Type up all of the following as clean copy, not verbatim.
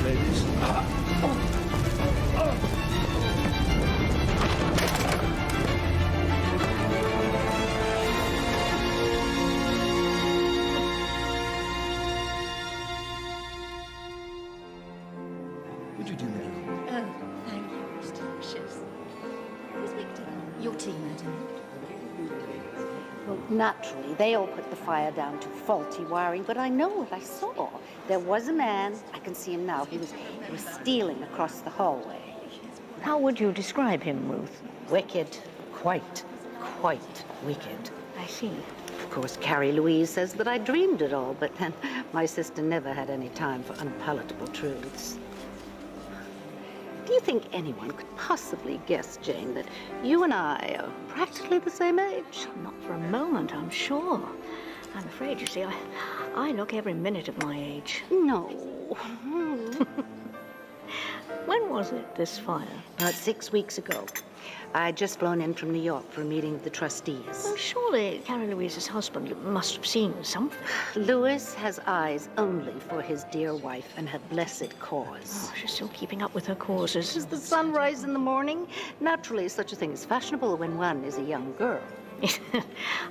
ladies. Would you do that? Oh, thank you, Mr. Delicious. Who's Victor? Your team, Madam. Well, naturally, they all put the fire down to faulty wiring, but I know what I saw. There was a man, I can see him now, he was stealing across the hallway. How would you describe him, Ruth? Wicked, quite wicked. I see. Of course, Carrie-Louise says that I dreamed it all, but then my sister never had any time for unpalatable truths. Do you think anyone could possibly guess, Jane, that you and I are practically the same age? Not for a moment, I'm sure. I'm afraid, you see, I look every minute of my age. No. When was it, this fire? About 6 weeks ago. I'd just flown in from New York for a meeting of the trustees. Well, surely Carrie-Louise's husband must have seen something. Lewis has eyes only for his dear wife and her blessed cause. Oh, she's still keeping up with her causes. Does the sun rise in the morning? Naturally, such a thing is fashionable when one is a young girl.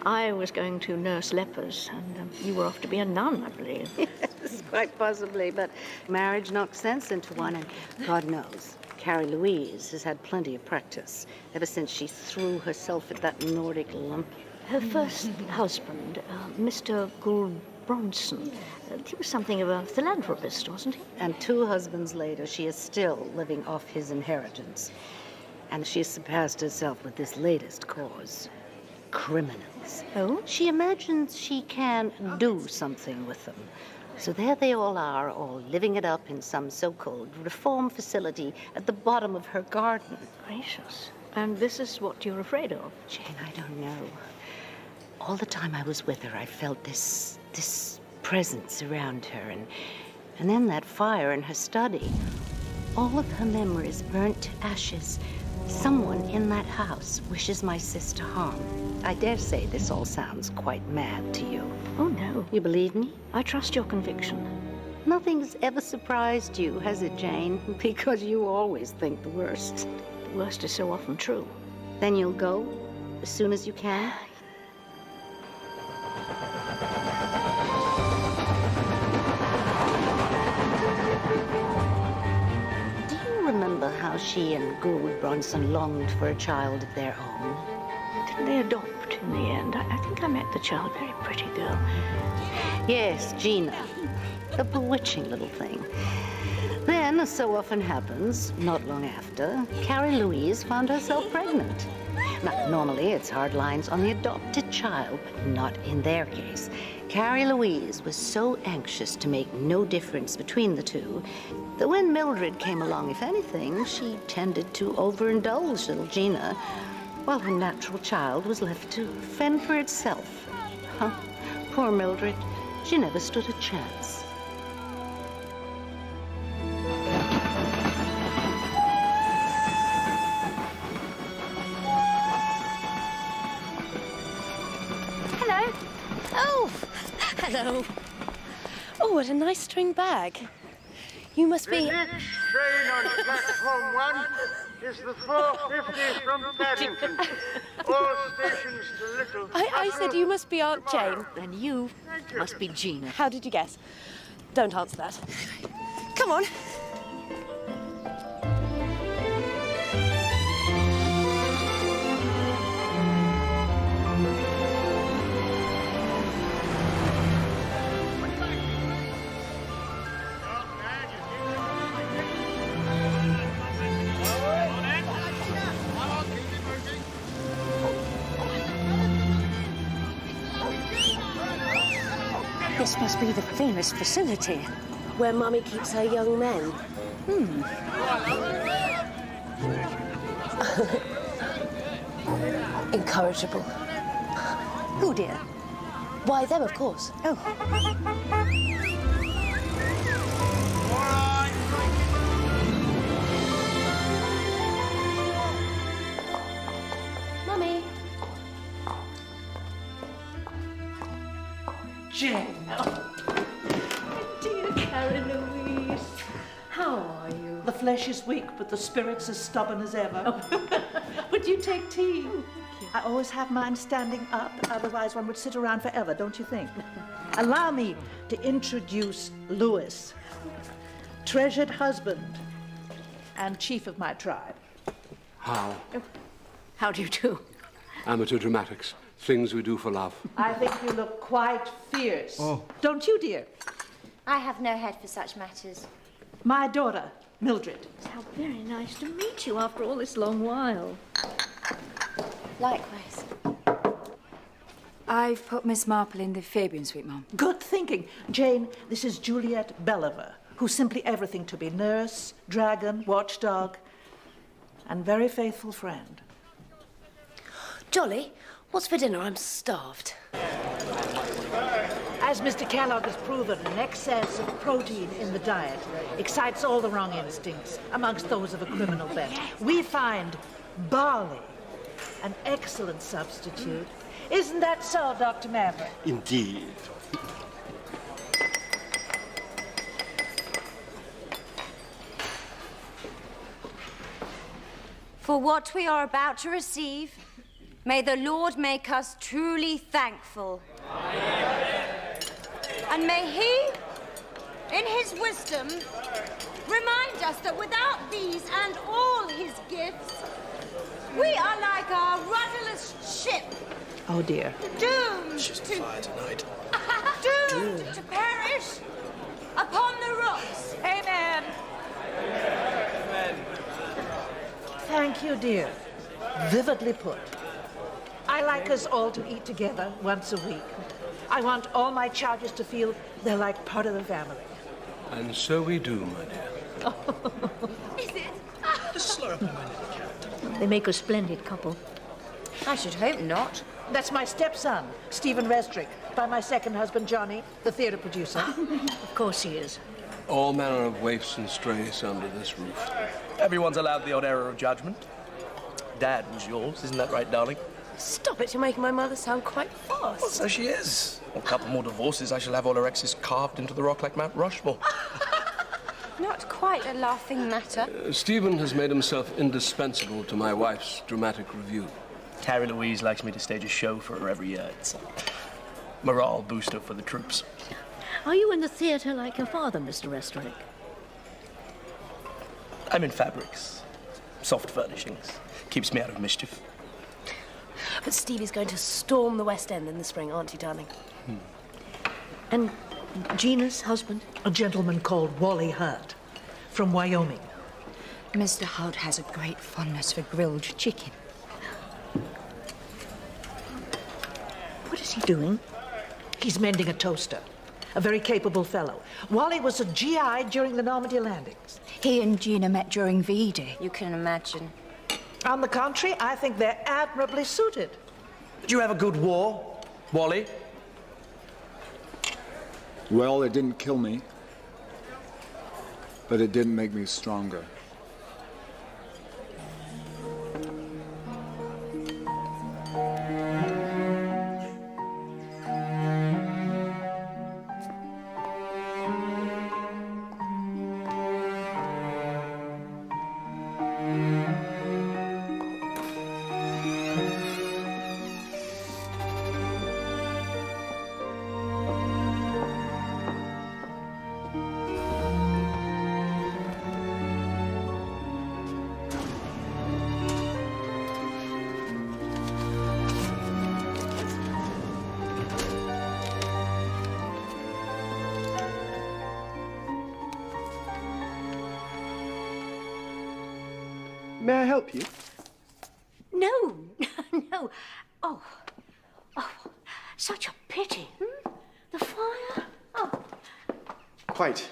I was going to nurse lepers, and you were off to be a nun, I believe. Yes, quite possibly, but marriage knocks sense into one, and God knows, Carrie-Louise has had plenty of practice ever since she threw herself at that Nordic lump. Her first husband, Mr. Gould Bronson, he was something of a philanthropist, wasn't he? And 2 husbands later, she is still living off his inheritance. And she has surpassed herself with this latest cause. Criminals. Oh? She imagines she can do something with them. So there they all are, all living it up in some so-called reform facility at the bottom of her garden. Gracious. And this is what you're afraid of? Jane, I don't know. All the time I was with her, I felt this presence around her, and then that fire in her study. All of her memories burnt to ashes. Someone in that house wishes my sister harm. I dare say this all sounds quite mad to you. Oh, no. You believe me? I trust your conviction. Nothing's ever surprised you, has it, Jane? Because you always think the worst. The worst is so often true. Then you'll go as soon as you can? Remember how she and Gould Bronson longed for a child of their own? Didn't they adopt in the end? I think I met the child. Very pretty girl. Yes, Gina. A bewitching little thing. Then, as so often happens, not long after, Carrie-Louise found herself pregnant. Now, normally it's hard lines on the adopted child, but not in their case. Carrie-Louise was so anxious to make no difference between the two that when Mildred came along, if anything, she tended to overindulge little Gina, while her natural child was left to fend for itself. Huh? Poor Mildred. She never stood a chance. Hello. Oh, hello. Oh, what a nice string bag. You must be... The next train on platform 1 is the 4:50 from Paddington. All stations to Little... I said you must be Aunt Jane. Then you must be Gina. How did you guess? Don't answer that. Come on. This must be the famous facility. Where Mummy keeps her young men. Incorrigible. Who, dear? Why, them, of course. Oh. Mummy. Jane. Oh. Dear Carrie-Louise. How flesh is weak, but the spirit's as stubborn as ever. Would you take tea? I always have mine standing up, otherwise one would sit around forever, don't you think? Allow me to introduce Lewis, treasured husband and chief of my tribe. How? How do you do? Amateur dramatics. Things we do for love. I think you look quite fierce. Oh. Don't you, dear? I have no head for such matters. My daughter, Mildred. How very nice to meet you after all this long while. Likewise. I've put Miss Marple in the Fabian suite, Mum. Good thinking. Jane, this is Juliet Belliver, who's simply everything to me. Nurse, dragon, watchdog, and very faithful friend. Jolly, what's for dinner? I'm starved. As Mr. Kellogg has proven, an excess of protein in the diet excites all the wrong instincts amongst those of a criminal bent. We find barley an excellent substitute. Isn't that so, Dr. Maverick? Indeed. For what we are about to receive, may the Lord make us truly thankful. And may He, in His wisdom, remind us that without these and all His gifts, we are like a rudderless ship. Oh, dear. Doomed She's to fire tonight. doomed to perish upon the rocks. Amen. Thank you, dear. Vividly put. I like us all to eat together once a week. I want all my charges to feel they're like part of the family. And so we do, my dear. Is it? Just slow up a minute. They make a splendid couple. I should hope not. That's my stepson, Stephen Restrick, by my second husband, Johnny, the theater producer. Of course he is. All manner of waifs and strays under this roof. Everyone's allowed the odd error of judgment. Dad was yours, isn't that right, darling? Stop it, you're making my mother sound quite fast. Well, so she is. A couple more divorces, I shall have all her exes carved into the rock like Mount Rushmore. Not quite a laughing matter. Stephen has made himself indispensable to my wife's dramatic review. Carrie-Louise likes me to stage a show for her every year. It's a morale booster for the troops. Are you in the theatre like your father, Mr. Restrick? I'm in fabrics, soft furnishings. Keeps me out of mischief. But Stevie's going to storm the West End in the spring, aren't you, darling? And Gina's husband? A gentleman called Wally Hurt from Wyoming. Mr. Holt has a great fondness for grilled chicken. What is he doing? He's mending a toaster. A very capable fellow. Wally was a GI during the Normandy landings. He and Gina met during V-Day. You can imagine. On the contrary, I think they're admirably suited. Did you have a good war, Wally? Well, it didn't kill me, but it didn't make me stronger. May I help you? No, no. Oh, such a pity. The fire. Oh. Quite.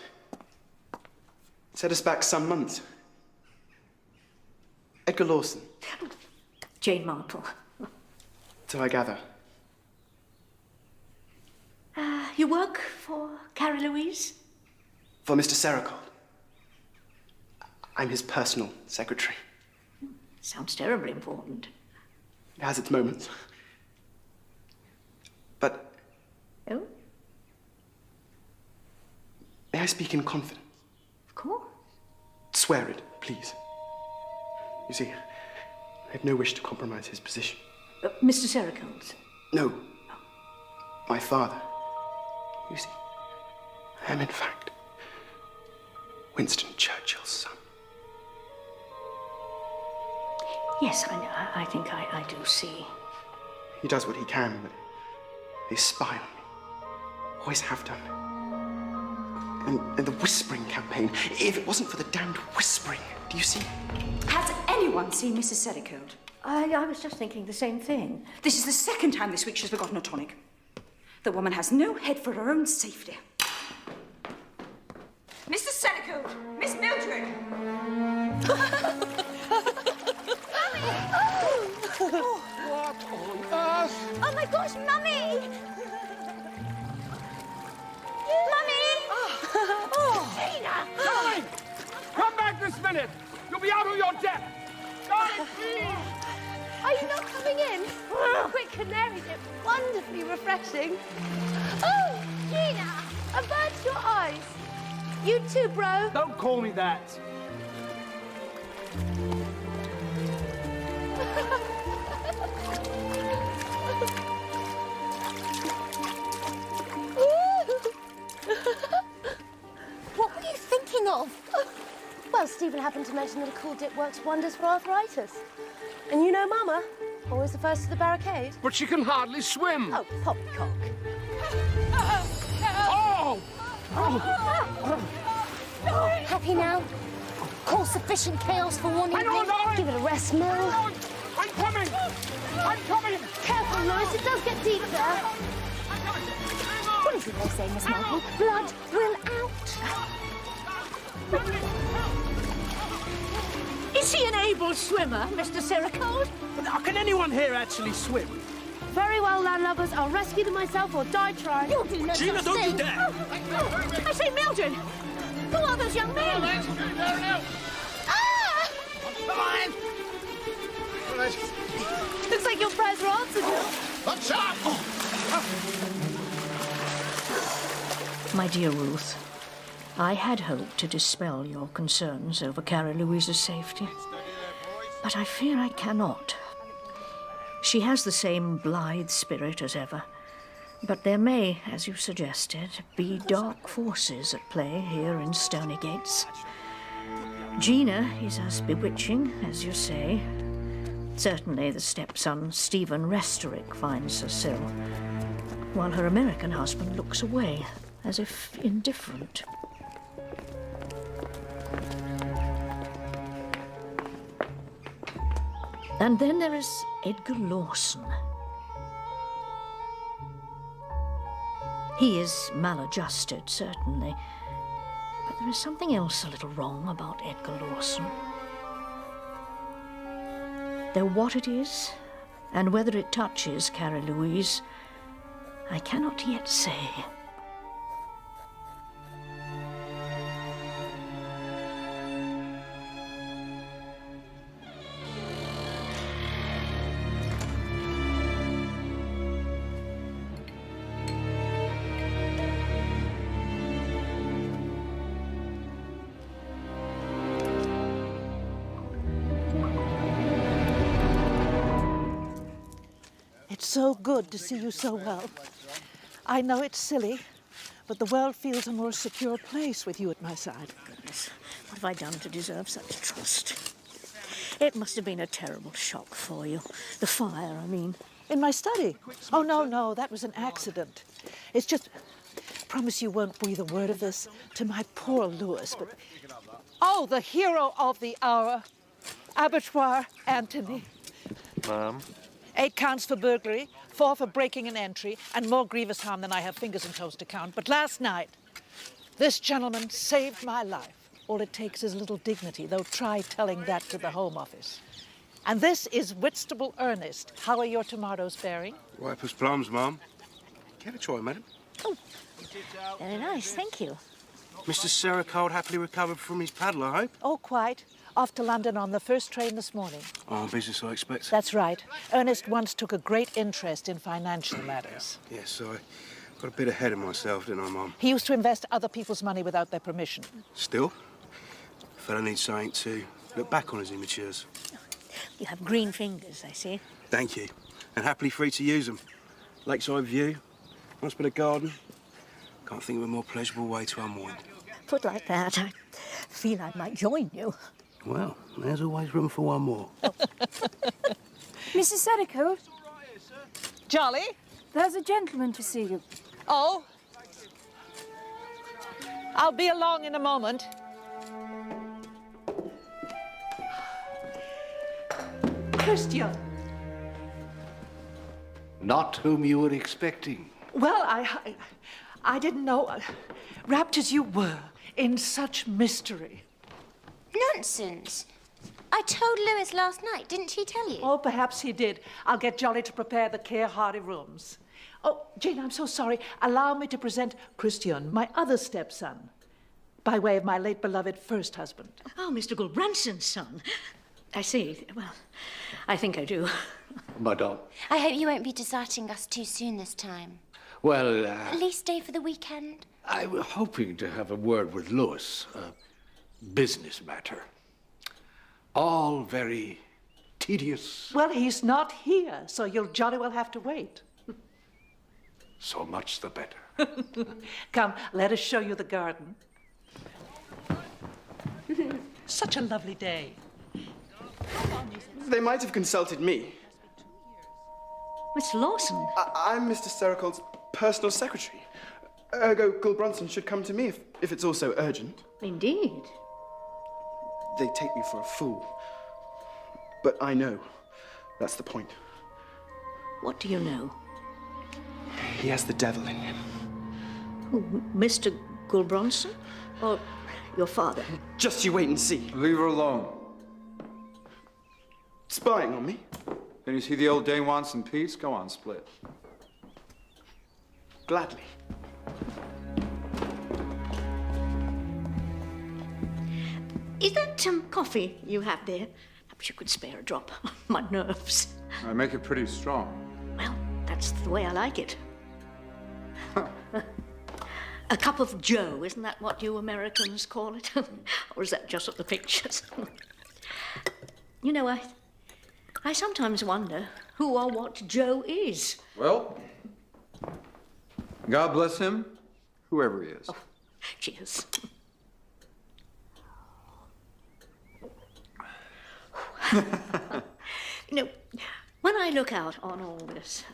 Set us back some months. Edgar Lawson. Jane Marple. So I gather. You work for Carrie-Louise? For Mr. Serrocold. I'm his personal secretary. Sounds terribly important. It has its moments. But... Oh? May I speak in confidence? Of course. Swear it, please. You see, I have no wish to compromise his position. Mr. Serrocold? No. My father. You see, I am in fact Winston Churchill's son. Yes, I think I do see. He does what he can, but they spy on me. Always have done. And the whispering campaign, if it wasn't for the damned whispering, do you see? Has anyone seen Mrs. Serrocold? I was just thinking the same thing. This is the second time this week she's forgotten a tonic. The woman has no head for her own safety. Mr. Serrocold! Miss Mildred! What on earth? Oh my gosh, Mummy! Mummy! Gina! Darling! Come back this minute! You'll be out of your depth! Darling, please! Are you not coming in? Quick canary dip, wonderfully refreshing. Oh, Gina, avert your eyes. You too, bro. Don't call me that. What were you thinking of? Well, Stephen happened to mention that a cool dip works wonders for arthritis. And you know Mama, always the first to the barricade. But she can hardly swim. Oh, poppycock. Oh! Happy now? Cause sufficient chaos for one evening. Give it a rest, Mill. I'm coming! I'm coming! Careful, Lewis, it does get deep there. What is it they say, Miss Marple? Blood will out. Is he an able swimmer, Mr. Serrocold? Can anyone here actually swim? Very well, landlubbers. I'll rescue them myself or die trying. You'll do no Gina, such don't thing. you dare! I say, Mildred, who are those young men? Ah! Come on! Looks like your prayers were answered, Will. Let's up! My dear Ruth, I had hoped to dispel your concerns over Carrie-Louise's safety, but I fear I cannot. She has the same blithe spirit as ever, but there may, as you suggested, be dark forces at play here in Stony Gates. Gina is as bewitching as you say. Certainly the stepson, Stephen Restorick, finds her so, while her American husband looks away, as if indifferent. And then there is Edgar Lawson. He is maladjusted, certainly, but there is something else a little wrong about Edgar Lawson. Though what it is, and whether it touches Carrie-Louise, I cannot yet say. It's so good to see you so well. I know it's silly, but the world feels a more secure place with you at my side. Goodness, what have I done to deserve such trust? It must have been a terrible shock for you. The fire, I mean. In my study? Oh, no, that was an accident. It's just, promise you won't breathe a word of this to my poor Lewis, but... Oh, the hero of the hour, Abattoir Anthony. Ma'am? 8 counts for burglary, 4 for breaking an entry, and more grievous harm than I have fingers and toes to count. But last night, this gentleman saved my life. All it takes is a little dignity, though try telling that to the Home Office. And this is Whitstable Ernest. How are your tomatoes faring? Ripe as plums, Ma'am. Care to try, madam? Oh, very nice, thank you. Mr. Serrocold happily recovered from his paddle, I hope? Oh, quite. Off to London on the first train this morning. On business, I expect. That's right. Ernest once took a great interest in financial matters. Yes, I got a bit ahead of myself, didn't I, Mum? He used to invest other people's money without their permission. Still? Fella needs something to look back on as he matures. You have green fingers, I see. Thank you. And happily free to use them. Lakeside view, nice bit of garden. Can't think of a more pleasurable way to unwind. Put like that, I feel I might join you. Well, there's always room for one more. Mrs. Serrocold? Jolly? There's a gentleman to see you. Oh? I'll be along in a moment. Christian. Not whom you were expecting. Well, I didn't know, wrapped as you were in such mystery. Nonsense. I told Lewis last night, didn't he tell you? Oh, perhaps he did. I'll get Jolly to prepare the care-hardy rooms. Oh, Jane, I'm so sorry. Allow me to present Christian, my other stepson, by way of my late beloved first husband. Oh, Mr. Gulbranson's son. I see. Well, I think I do. Madame. I hope you won't be deserting us too soon this time. Well, At least stay for the weekend. I was hoping to have a word with Lewis. A business matter. All very tedious. Well, he's not here, so you'll jolly well have to wait. So much the better. Come, let us show you the garden. Such a lovely day. They might have consulted me. Mr. Lawson? I'm Mr. Serrocold's personal secretary. Ergo, Gulbranson should come to me if it's also urgent. Indeed. They take me for a fool. But I know. That's the point. What do you know? He has the devil in him. Oh, Mr. Gulbranson? Or your father? Just you wait and see. Leave her alone. Spying on me? Then you see the old dame wants some peace? Go on, split. Gladly. Is that coffee you have there? Perhaps you could spare a drop. My nerves. I make it pretty strong. Well, that's the way I like it. A cup of Joe, isn't that what you Americans call it? Or is that just at the pictures? You know, I sometimes wonder who or what Joe is. Well, God bless him, whoever he is. Oh, cheers. You know, when I look out on all this,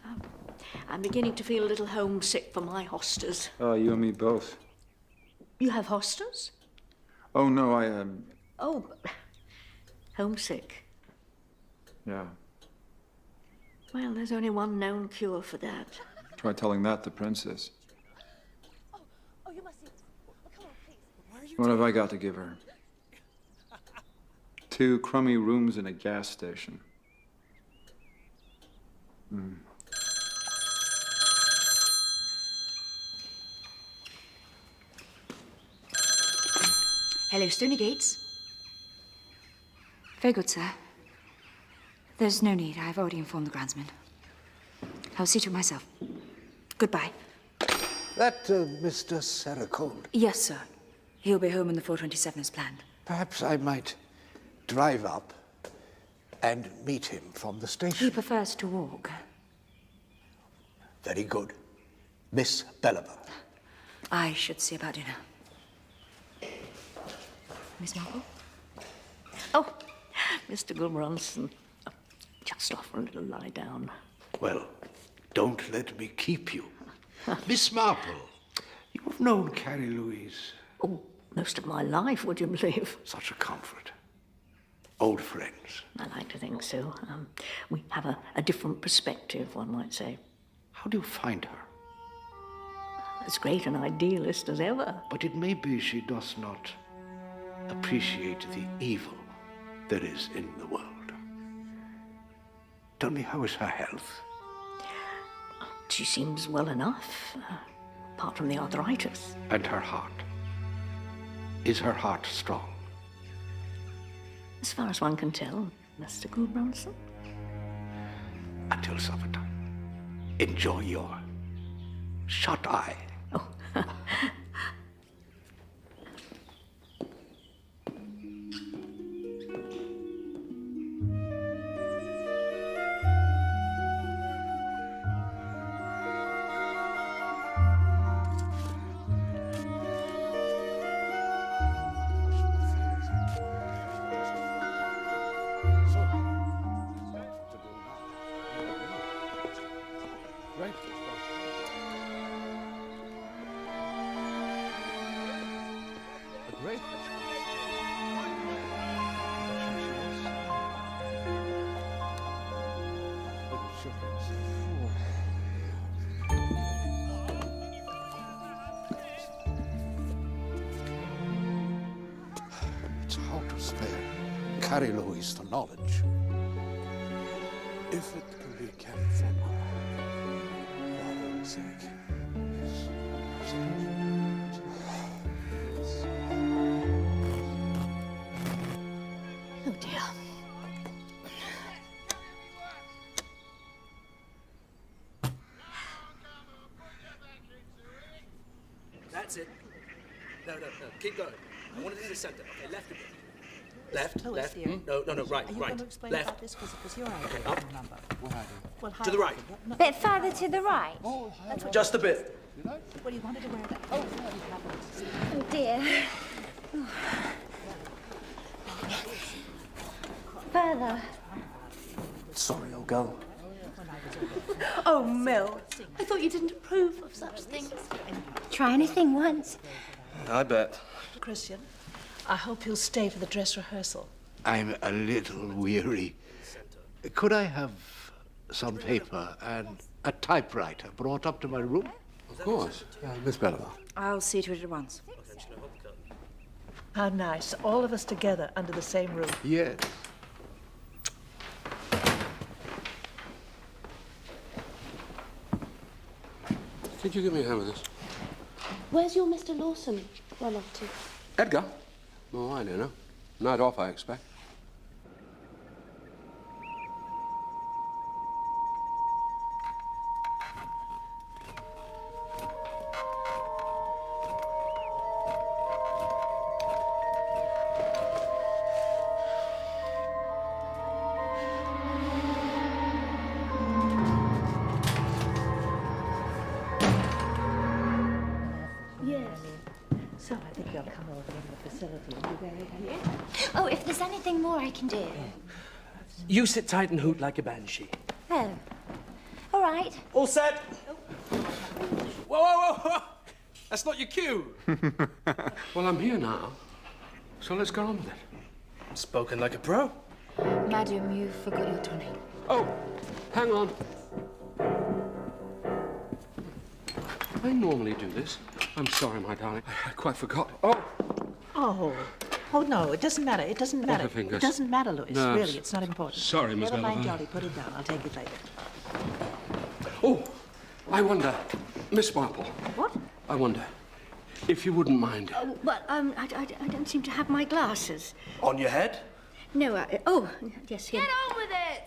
I'm beginning to feel a little homesick for my hostas. Oh, you and me both. You have hostas? Oh, no, I, Oh, homesick. yeah. Well, there's only one known cure for that. Try telling that to Princess. Oh, you must see. Come on, please. What have I got to give her? 2 crummy rooms in a gas station. Hello, Stony Gates. Very good, sir. There's no need. I've already informed the groundsman. I'll see to it myself. Goodbye. That Mr. Serrocold. Yes, sir. He'll be home when the 427 is planned. Perhaps I might drive up and meet him from the station. He prefers to walk. Very good. Miss Bellamy. I should see about dinner. Miss Marple? Oh, Mr. Gulbranson, just offer a little lie down. Well, don't let me keep you. Miss Marple, you have known Carrie-Louise. Oh, most of my life, would you believe? Such a comfort. Old friends. I like to think so. We have a different perspective, one might say. How do you find her? As great an idealist as ever. But it may be she does not appreciate the evil there is in the world. Tell me, how is her health? She seems well enough, apart from the arthritis. And her heart? Is her heart strong? As far as one can tell, Mr. Gulbranson. Until supper time. Enjoy your shut eye. Oh. Wait. It's how to spare Carrie-Louise the knowledge. If it can be kept from her, for her own sake. Oh, dear. That's it. No. Keep going. I want it in the center. Okay, left a bit. Left, Lewis, left. dear. No, right, Are you right. going to explain Left. about this? Because you're out Okay, of up. number. Well, how to the right. Bit further to the right. That's what Just a bit. Well, you wanted to wear that. Oh, Oh, dear. Further. Sorry, old girl. Oh, Mel, I thought you didn't approve of such things. Try anything once. I bet. Christian, I hope you'll stay for the dress rehearsal. I'm a little weary. Could I have some paper and a typewriter brought up to my room? Of course. Miss Bellamy. I'll see to it at once. How nice, all of us together under the same roof. Yes. Could you give me a hand with this? Where's your Mr. Lawson run off to? Edgar? Oh, I don't know. Night off, I expect. Yes. So I think you'll come over in the facility and be very happy. Oh, if there's anything more I can do. You sit tight and hoot like a banshee. Oh. All right. All set? Whoa. That's not your cue. Well, I'm here now, so let's get on with it. Spoken like a pro. Madam, you forgot your tonic. Oh, hang on. I normally do this. I'm sorry, my darling. I quite forgot. Oh, no, it doesn't matter. It doesn't matter. Butterfingers. It doesn't matter, Lewis. Nerves. Really, it's not important. Sorry, Miss Never mind, Bellamy. Jolly. Put it down. I'll take it later. Oh, I wonder, Miss Marple. What? I wonder if you wouldn't mind. Oh, but I don't seem to have my glasses. On your head? No, oh, yes, here. Get on with it!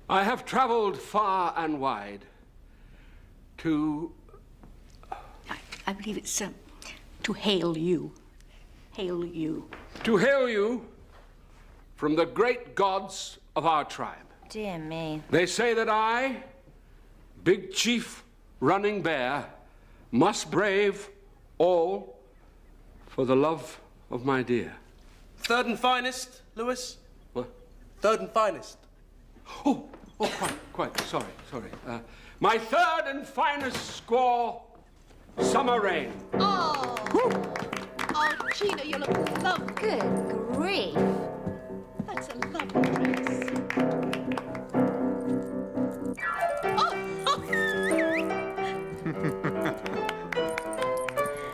I have traveled far and wide to... I believe it's to hail you. Hail you. To hail you from the great gods of our tribe. Dear me. They say that I, Big Chief Running Bear, must brave all for the love of my dear. Third and finest, Lewis? What? Third and finest. Oh, quite. Sorry. My third and finest squaw, Summer Rain. Oh, Gina, you look lovely. Good grief. That's a lovely dress.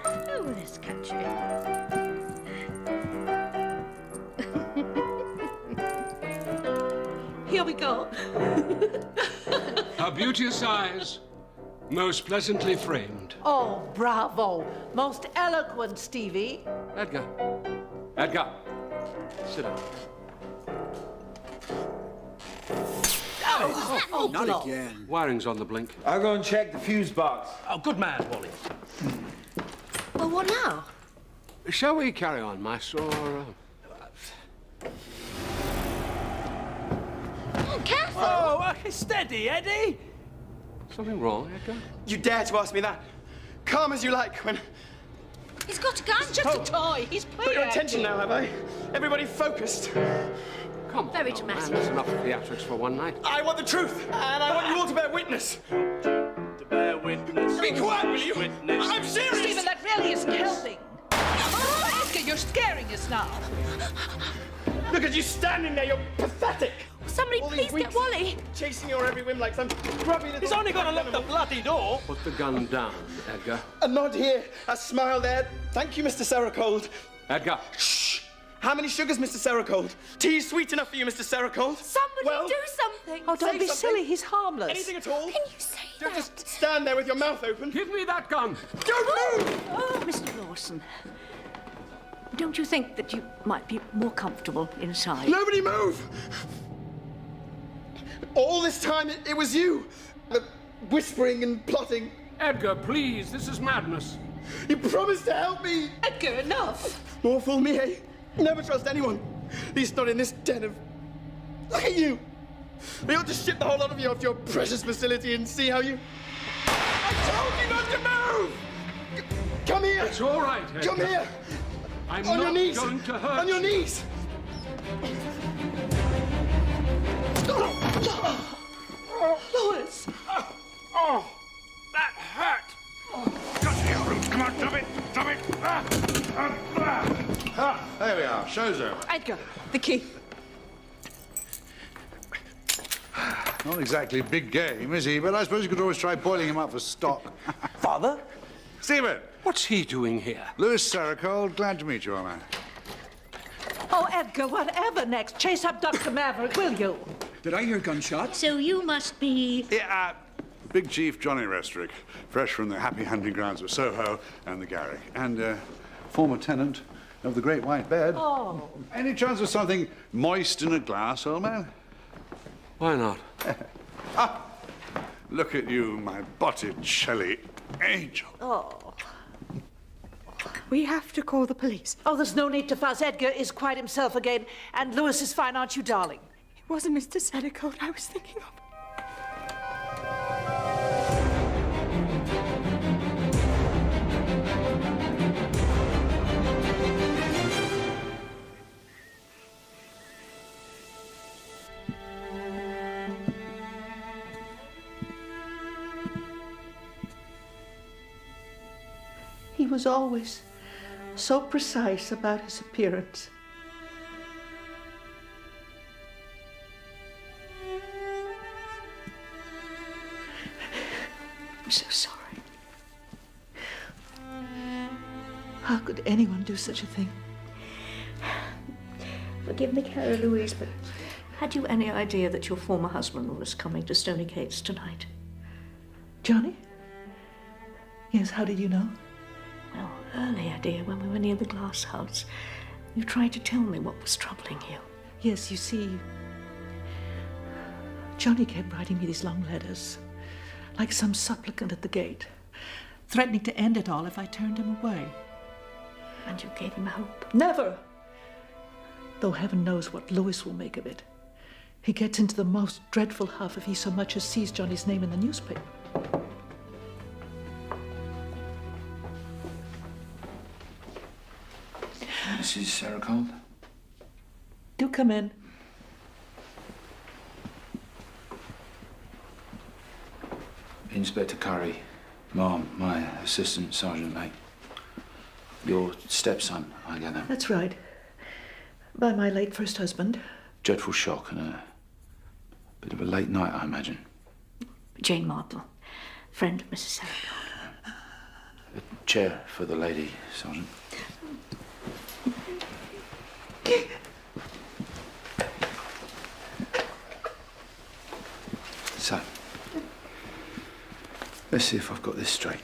Oh, this country. Here we go. Her beauteous eyes, most pleasantly framed. Oh, bravo. Most eloquent, Stevie. Edgar, sit down. Oh, Not again. Wiring's on the blink. I'll go and check the fuse box. Oh, good man, Wally. Well, what now? Shall we carry on, Master, or... Careful! Oh, steady, Eddie. Something wrong, Edgar? You dare to ask me that? Calm as you like when He's got a gun. It's just a toy. He's playing. Got your attention now, have I? Everybody focused. Come on, Very old dramatic. man, that's enough theatrics for one night. I want the truth, and I want you all to bear witness. To bear witness. Be quiet, will you? Witness. I'm serious. Stephen, that really isn't helping. Oh, Edgar, you're scaring us now. Look at you standing there. You're pathetic. Somebody All please these get weeks Wally. Chasing your every whim like some grubby little... He's only got to lock the bloody door. Put the gun down, Edgar. A nod here, a smile there. Thank you, Mr. Serrocold. Edgar. Shh. How many sugars, Mr. Serrocold? Tea sweet enough for you, Mr. Serrocold? Somebody do something. Oh, don't Say be something. silly. He's harmless. Anything at all? Can you say Don't that? just stand there with your mouth open. Give me that gun. Don't move! Oh, Mr. Lawson. Don't you think that you might be more comfortable inside? Nobody move! All this time, it was you. Whispering and plotting. Edgar, please, this is madness. You promised to help me. Edgar, enough. More fool me, eh? Never trust anyone. At least not in this den of... Look at you! We ought to ship the whole lot of you off to your precious facility and see how you... I told you not to move! Come here! It's all right, Edgar. Come here! I'm On not your knees! going to hurt On your you. knees! Lewis! Oh, that hurt. Got here, Ruth. Come on, drop it. Drop it. There we are. Show's over. Edgar, the key. Not exactly big game, is he? But I suppose you could always try boiling him up for stock. Father? Stephen! What's he doing here? Lewis Serrocold, glad to meet you, old man. Oh, Edgar, whatever next? Chase up Dr. Maverick, will you? Did I hear gunshots? So you must be... Yeah, Big Chief Johnny Restrick, fresh from the happy hunting grounds of Soho and the Garrick, and former tenant of the Great White Bed. Oh. Any chance of something moist in a glass, old man? Why not? Look at you, my Botticelli angel. Oh. We have to call the police. Oh, there's no need to fuss. Edgar is quite himself again, and Lewis is fine, aren't you, darling? It wasn't Mr. Serrocold I was thinking of. He was always so precise about his appearance. I'm so sorry. How could anyone do such a thing? Forgive me, Carrie-Louise, but had you any idea that your former husband was coming to Stony Gates tonight? Johnny? Yes, how did you know? Well, earlier, dear, when we were near the glass house, you tried to tell me what was troubling you. Yes, you see, Johnny kept writing me these long letters, like some supplicant at the gate, threatening to end it all if I turned him away. And you gave him hope? Never! Though heaven knows what Lewis will make of it. He gets into the most dreadful huff if he so much as sees Johnny's name in the newspaper. Mrs. Serrocold? Do come in. Inspector Curry. Ma'am, my assistant sergeant mate. Your stepson, I gather. That's right. By my late first husband. Dreadful shock and a bit of a late night, I imagine. Jane Marple, friend of Mrs. Serrocold. A chair for the lady, Sergeant. So, let's see if I've got this straight.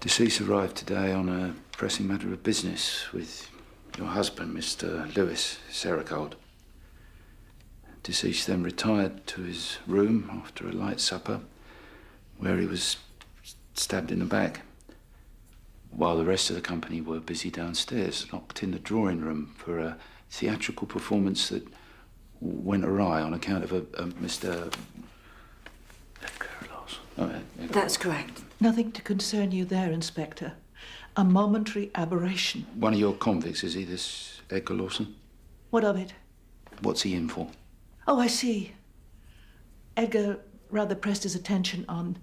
Deceased arrived today on a pressing matter of business with your husband, Mr. Lewis Serrocold. Deceased then retired to his room after a light supper, where he was stabbed in the back, while the rest of the company were busy downstairs, locked in the drawing room for a theatrical performance that went awry on account of a Mr. Edgar Lawson. That's correct. Nothing to concern you there, Inspector. A momentary aberration. One of your convicts, is he, this Edgar Lawson? What of it? What's he in for? Oh, I see. Edgar rather pressed his attention on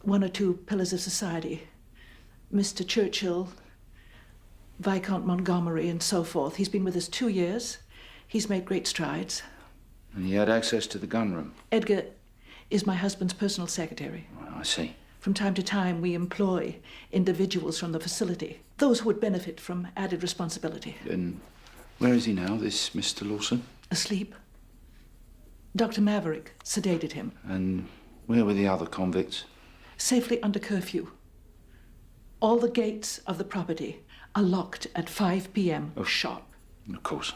one or two pillars of society. Mr. Churchill, Viscount Montgomery, and so forth. He's been with us 2 years. He's made great strides. And he had access to the gun room? Edgar is my husband's personal secretary. I see. From time to time, we employ individuals from the facility, those who would benefit from added responsibility. And where is he now, this Mr. Lawson? Asleep. Dr. Maverick sedated him. And where were the other convicts? Safely under curfew. All the gates of the property are locked at 5 p.m. sharp. Of course.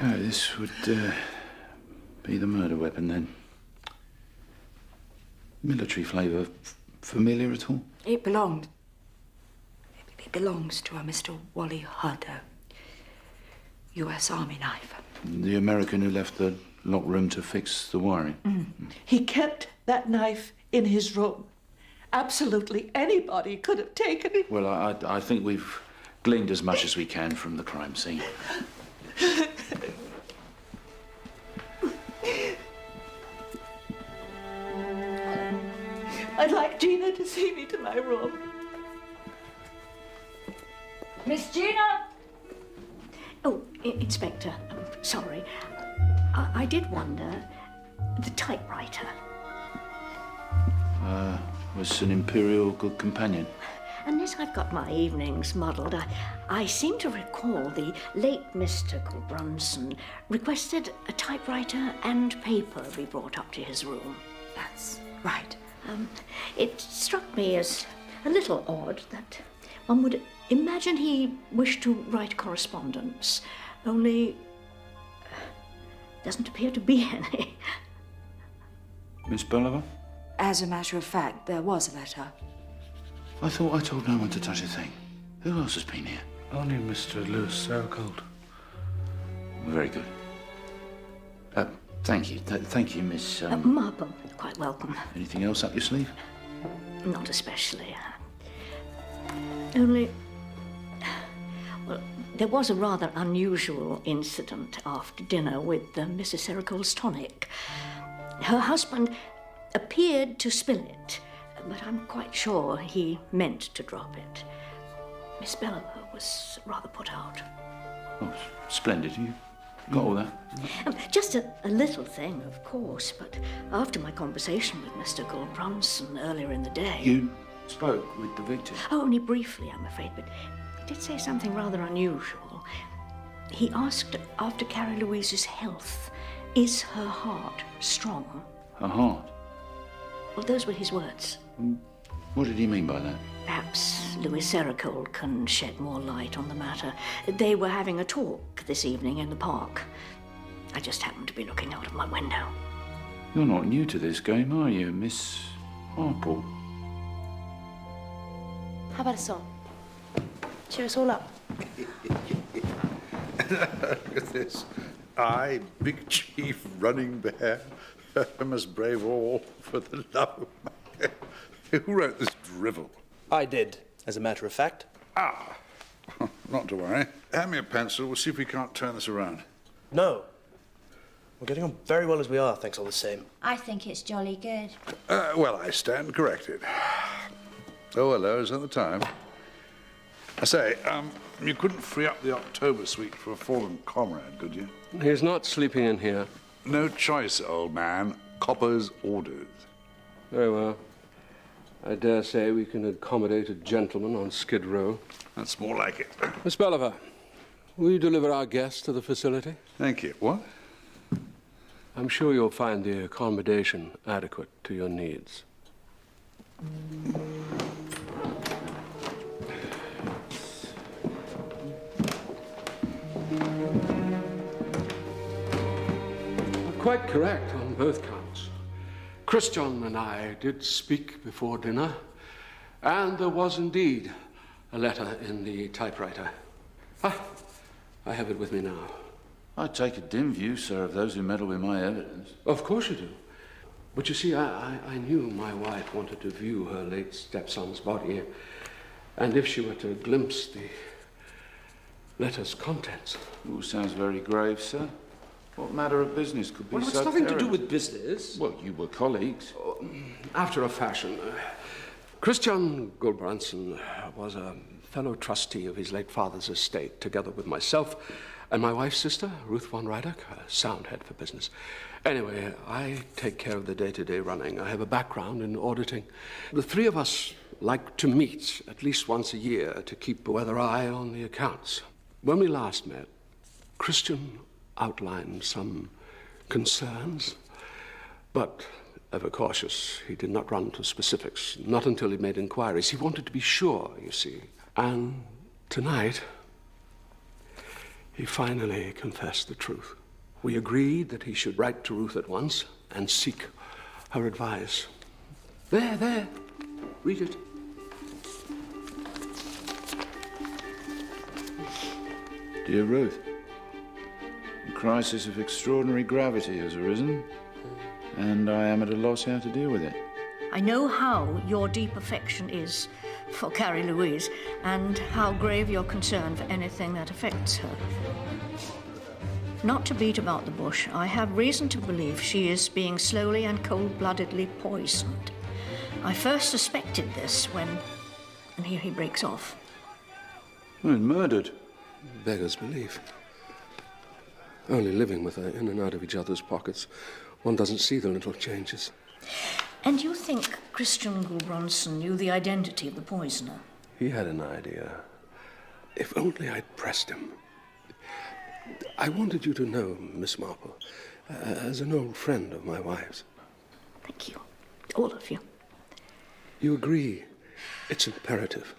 Oh, this would be the murder weapon then. Military flavour. Familiar at all? It belongs to a Mr. Wally Hardo. U.S. Army knife. The American who left the locked room to fix the wiring? He kept that knife in his room. Absolutely anybody could have taken it. Well, I think we've gleaned as much as we can from the crime scene. I'd like Gina to see me to my room. Miss Gina! Oh, Inspector, sorry. I did wonder, the typewriter. Was an Imperial good companion? Unless I've got my evenings muddled, I seem to recall the late Mr. Brunson requested a typewriter and paper be brought up to his room. That's right. It struck me as a little odd that one would imagine he wished to write correspondence, only doesn't appear to be any. Miss Bolivar? As a matter of fact, there was a letter. I thought I told no one to touch a thing. Who else has been here? Only Mr. Lewis Serrocold. Very good. Thank you. Thank you, Miss... Marple, quite welcome. Anything else up your sleeve? Not especially. Only... Well, there was a rather unusual incident after dinner with Mrs. Serrocold's tonic. Her husband appeared to spill it, but I'm quite sure he meant to drop it. Miss Bolivar was rather put out. Oh, splendid. You got all that? Just a little thing, of course, but after my conversation with Mr. Brunson earlier in the day... You spoke with the victim? Oh, only briefly, I'm afraid, but he did say something rather unusual. He asked after Carrie-Louise's health, is her heart strong? Her heart? Well, those were his words. What did he mean by that? Perhaps Lewis Serrocold can shed more light on the matter. They were having a talk this evening in the park. I just happened to be looking out of my window. You're not new to this game, are you, Miss Marple? How about a song? Cheer us all up. Look at this. I, Big Chief Running Bear, must brave all for the love of my... Who wrote this drivel? I did, as a matter of fact. Ah, not to worry. Hand me a pencil. We'll see if we can't turn this around. No. We're getting on very well as we are, thanks all the same. I think it's jolly good. Well, I stand corrected. Oh, hello, is that the time? I say, you couldn't free up the October suite for a fallen comrade, could you? He's not sleeping in here. No choice, old man. Copper's orders. Very well. I dare say we can accommodate a gentleman on Skid Row. That's more like it. Miss Bolivar, will you deliver our guest to the facility? Thank you. What? I'm sure you'll find the accommodation adequate to your needs. Quite correct on both counts. Christian and I did speak before dinner, and there was indeed a letter in the typewriter. I have it with me now. I take a dim view, sir, of those who meddle with my evidence. Of course you do. But you see, I knew my wife wanted to view her late stepson's body, and if she were to glimpse the letter's contents... All sounds very grave, sir. What matter of business could be so it's nothing to do terrible? with business. Well, you were colleagues. After a fashion. Christian Gulbrandsen was a fellow trustee of his late father's estate, together with myself and my wife's sister, Ruth von Ryduck, a sound head for business. Anyway, I take care of the day-to-day running. I have a background in auditing. The three of us like to meet at least once a year to keep a weather eye on the accounts. When we last met, Christian outlined some concerns, but ever cautious, he did not run to specifics, not until he made inquiries. He wanted to be sure, you see. And tonight, he finally confessed the truth. We agreed that he should write to Ruth at once and seek her advice. There, read it. Dear Ruth, a crisis of extraordinary gravity has arisen, and I am at a loss how to deal with it. I know how your deep affection is for Carrie-Louise and how grave your concern for anything that affects her. Not to beat about the bush, I have reason to believe she is being slowly and cold-bloodedly poisoned. I first suspected this when... And here he breaks off. Well, murdered. Beggars belief. Only living with her in and out of each other's pockets, one doesn't see the little changes. And you think Christian Gulbrandsen knew the identity of the poisoner? He had an idea. If only I'd pressed him. I wanted you to know, Miss Marple, as an old friend of my wife's. Thank you. All of you. You agree? It's imperative.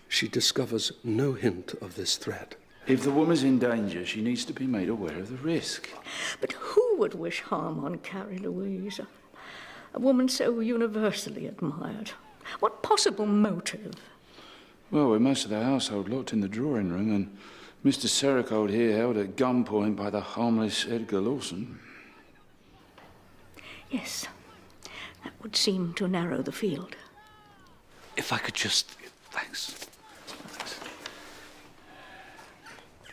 She discovers no hint of this threat. If the woman's in danger, she needs to be made aware of the risk. But who would wish harm on Carrie-Louise? A woman so universally admired. What possible motive? Well, with most of the household locked in the drawing room, and Mr. Serrocold here held at gunpoint by the harmless Edgar Lawson. Yes, that would seem to narrow the field. If I could just... Thanks.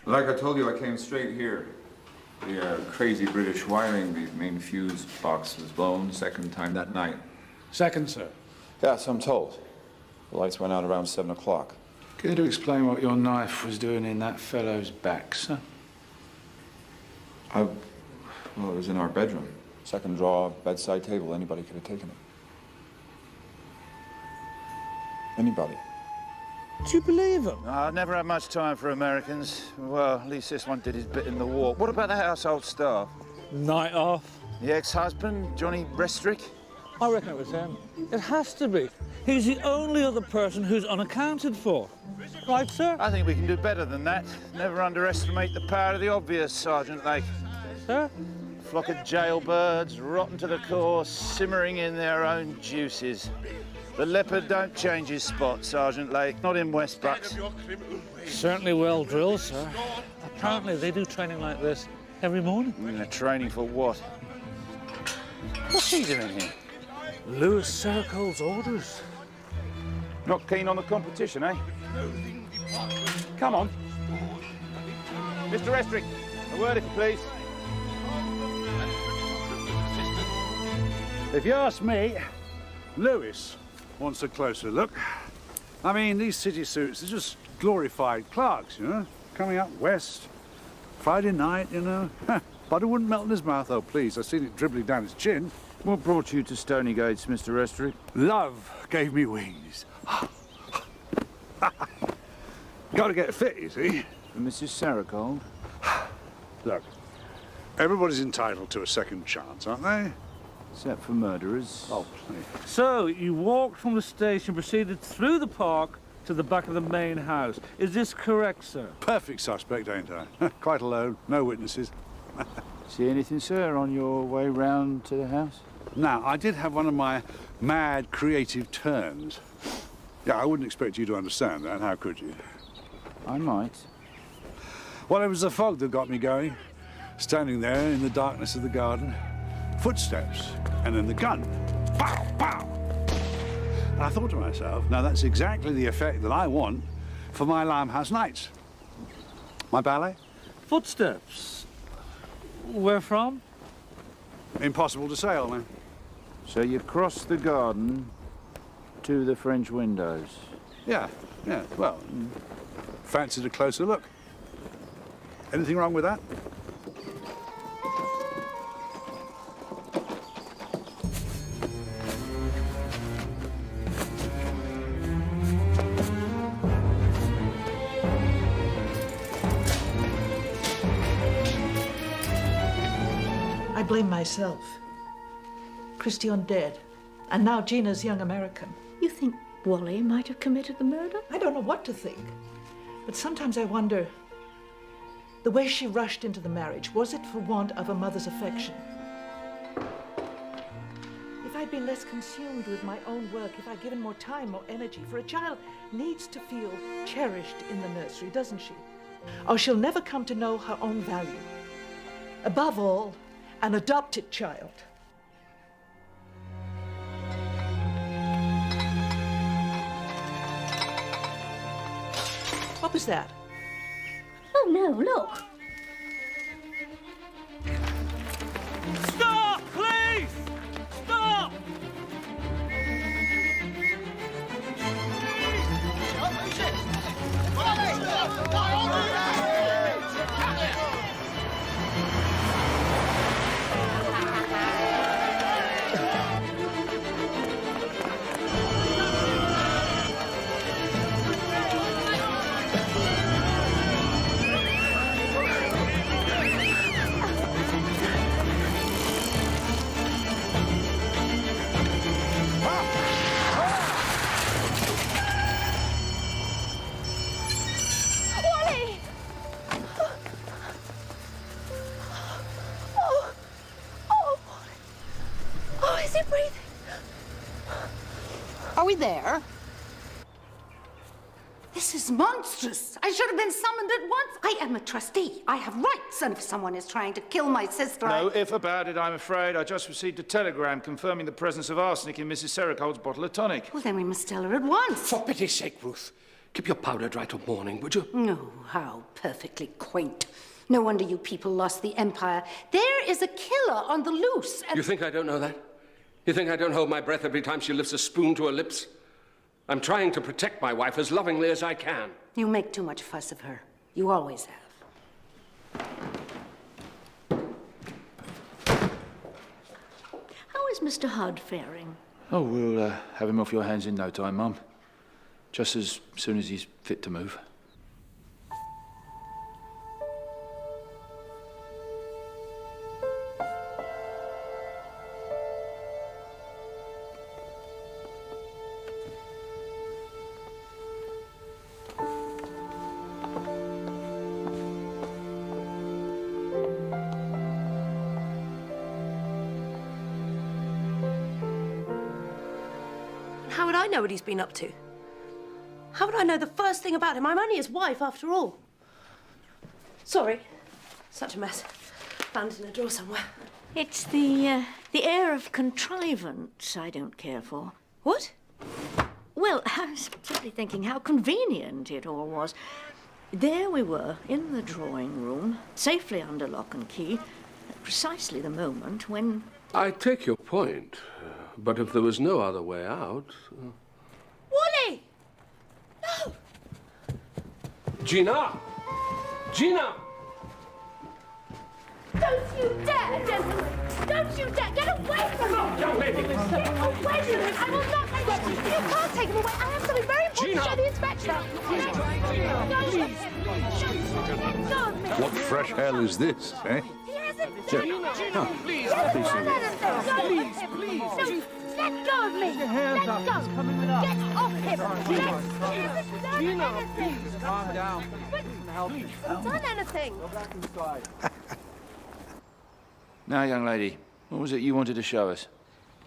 Like I told you, I came straight here. The crazy British wiring, the main fuse box was blown second time that night. Second, sir. Yes, I'm told. The lights went out around 7 o'clock. Care to explain what your knife was doing in that fellow's back, sir? Well, it was in our bedroom. Second drawer, bedside table. Anybody could have taken it. Anybody. Do you believe him? I've never had much time for Americans. Well, at least this one did his bit in the war. What about the household staff? Night off. The ex-husband, Johnny Restrick? I reckon it was him. It has to be. He's the only other person who's unaccounted for. Right, sir? I think we can do better than that. Never underestimate the power of the obvious, Sergeant Lake. Sir? Flock of jailbirds, rotten to the core, simmering in their own juices. The leopard don't change his spot, Sergeant Lake. Not in West Bucks. Certainly well drilled, sir. Apparently they do training like this every morning. Training for what? What's he doing here? Lewis Serrocold's orders. Not keen on the competition, eh? Come on. Mr. Restrick, a word if you please. If you ask me, Lewis wants a closer look. I mean, these city suits are just glorified clerks, you know, coming up west. Friday night, you know. Butter wouldn't melt in his mouth, oh please. I've seen it dribbling down his chin. What brought you to Stony Gates, Mr. Restrick? Love gave me wings. Got to get fit, you see. Mrs. Serrocold? Look, everybody's entitled to a second chance, aren't they? Except for murderers. Oh, please. So, you walked from the station, proceeded through the park to the back of the main house. Is this correct, sir? Perfect suspect, ain't I? Quite alone, no witnesses. See anything, sir, on your way round to the house? Now, I did have one of my mad creative turns. Yeah, I wouldn't expect you to understand that, how could you? I might. Well, it was the fog that got me going. Standing there in the darkness of the garden, footsteps, and then the gun. Pow, pow! And I thought to myself, now that's exactly the effect that I want for my Limehouse nights. My ballet? Footsteps? Where from? Impossible to say, old man. So you crossed the garden to the French windows? Yeah, well, fancied a closer look. Anything wrong with that? I blame myself. Christie dead, and now Gina's young American. You think Wally might have committed the murder? I don't know what to think, but sometimes I wonder, the way she rushed into the marriage, was it for want of a mother's affection? If I'd been less consumed with my own work, if I'd given more time, more energy, for a child needs to feel cherished in the nursery, doesn't she? Or she'll never come to know her own value. Above all, an adopted child. What was that? Oh, no, look. Stop, please! Stop! Are we there? This is monstrous. I should have been summoned at once. I am a trustee. I have rights, and if someone is trying to kill my sister, No if about it, I'm afraid. I just received a telegram confirming the presence of arsenic in Mrs. Serrocold's bottle of tonic. Well, then we must tell her at once. For pity's sake, Ruth, keep your powder dry till morning, would you? No, how perfectly quaint. No wonder you people lost the empire. There is a killer on the loose, and... You think I don't know that? You think I don't hold my breath every time she lifts a spoon to her lips? I'm trying to protect my wife as lovingly as I can. You make too much fuss of her. You always have. How is Mr. Hudd faring? Oh, we'll have him off your hands in no time, Mum. Just as soon as he's fit to move. How would I know what he's been up to? How would I know the first thing about him? I'm only his wife, after all. Sorry. Such a mess. Found it in a drawer somewhere. It's the air of contrivance I don't care for. What? Well, I was simply thinking how convenient it all was. There we were, in the drawing room, safely under lock and key, at precisely the moment when... I take your point, but if there was no other way out... Wally! No! Gina! Gina! Don't you dare, gentlemen! Don't you dare! Get away from him! Young lady! Get away from him! I will not take him! You can't take him away! I have something very important to show the inspector! Let go of me! What fresh hell is this, eh? He hasn't... Gina, please! Please! Let go of me! Let go! Get off him! Gina, please, calm down. He hasn't done anything! Go back inside. Now, young lady, what was it you wanted to show us?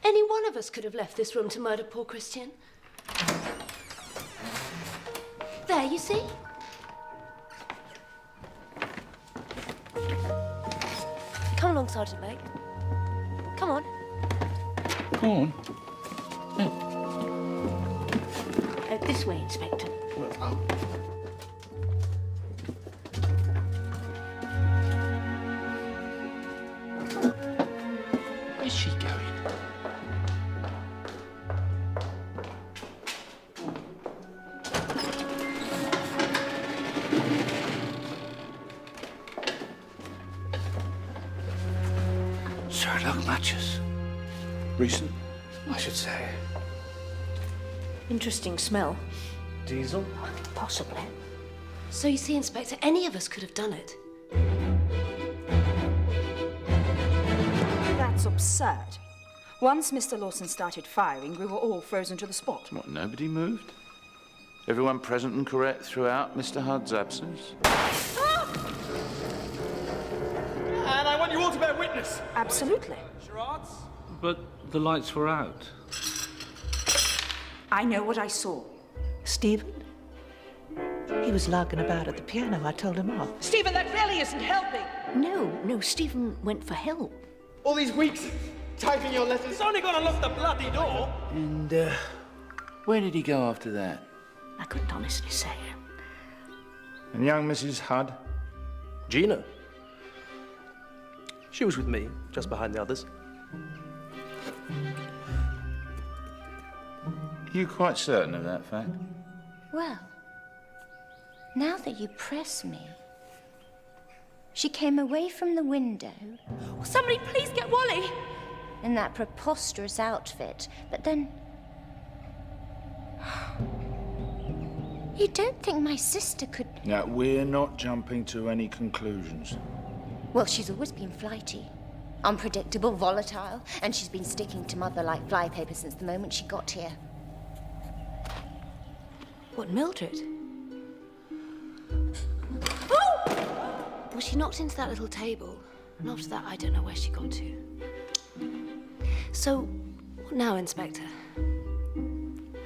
Any one of us could have left this room to murder poor Christian. There, you see? Come along, Sergeant Blake. Come on. Go on. This way, Inspector. Where's she going? Sherlock matches. Recent, I should say. Interesting smell. Diesel? Possibly. So you see, Inspector, any of us could have done it. That's absurd. Once Mr. Lawson started firing, we were all frozen to the spot. What, nobody moved? Everyone present and correct throughout Mr. Hudd's absence? And I want you all to bear witness. Absolutely. But the lights were out. I know what I saw. Stephen? He was larking about at the piano. I told him off. Stephen, that really isn't helping. No, Stephen went for help. All these weeks typing your letters. It's only gonna lock the bloody door. And, where did he go after that? I couldn't honestly say. And young Mrs. Hudd? Gina. She was with me, just behind the others. Are you quite certain of that fact? Well, now that you press me, she came away from the window. Somebody please get Wally! In that preposterous outfit, but then... You don't think my sister could... Now, we're not jumping to any conclusions. Well, she's always been flighty, unpredictable, volatile, and she's been sticking to Mother like flypaper since the moment she got here. What, Mildred? Oh! Well, she knocked into that little table, and after that, I don't know where she got to. So, what now, Inspector?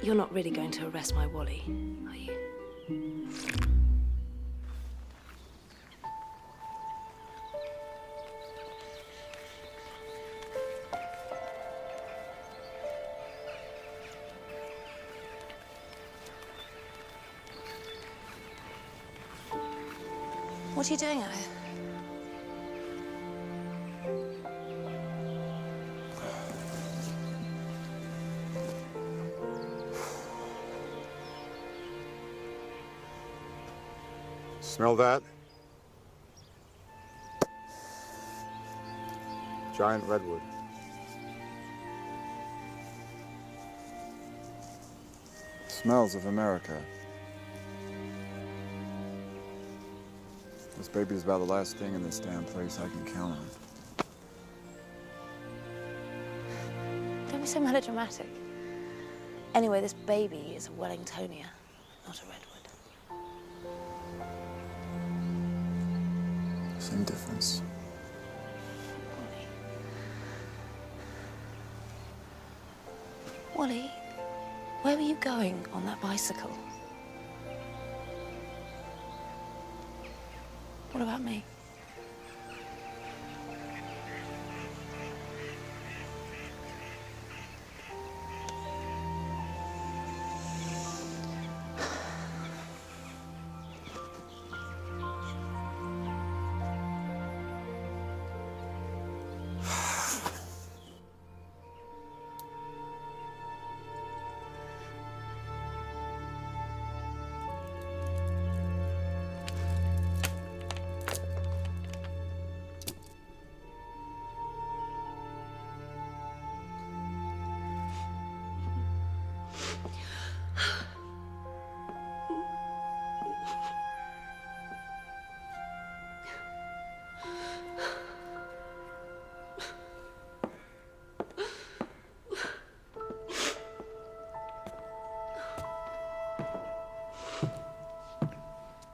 You're not really going to arrest my Wally, are you? What are you doing out here? Smell that? Giant redwood. Smells of America. This baby is about the last thing in this damn place I can count on. Don't be so melodramatic. Anyway, this baby is a Wellingtonia, not a redwood. Same difference. Wally, where were you going on that bicycle? What about me?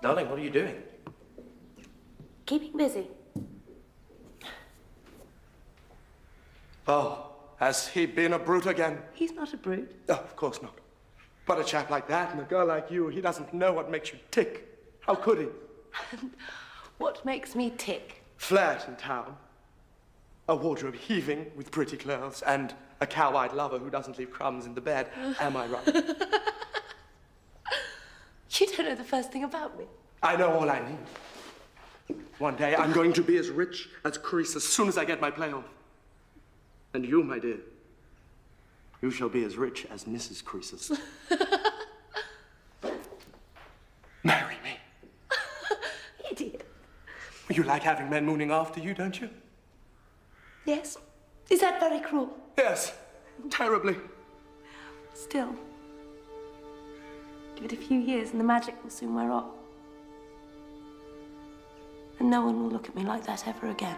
Darling, what are you doing? Keeping busy. Oh, has he been a brute again? He's not a brute. Oh, of course not. But a chap like that and a girl like you, he doesn't know what makes you tick. How could he? What makes me tick? Flirt in town. a wardrobe heaving with pretty clothes, and a cow-eyed lover who doesn't leave crumbs in the bed. Am I right? You don't know the first thing about me. I know all I need. One day I'm going to be as rich as Chris as soon as I get my play off. And you, my dear, you shall be as rich as Mrs. Croesus. Marry me. Idiot. You like having men mooning after you, don't you? Yes. Is that very cruel? Yes, terribly. Still. Give it a few years and the magic will soon wear off. And no one will look at me like that ever again.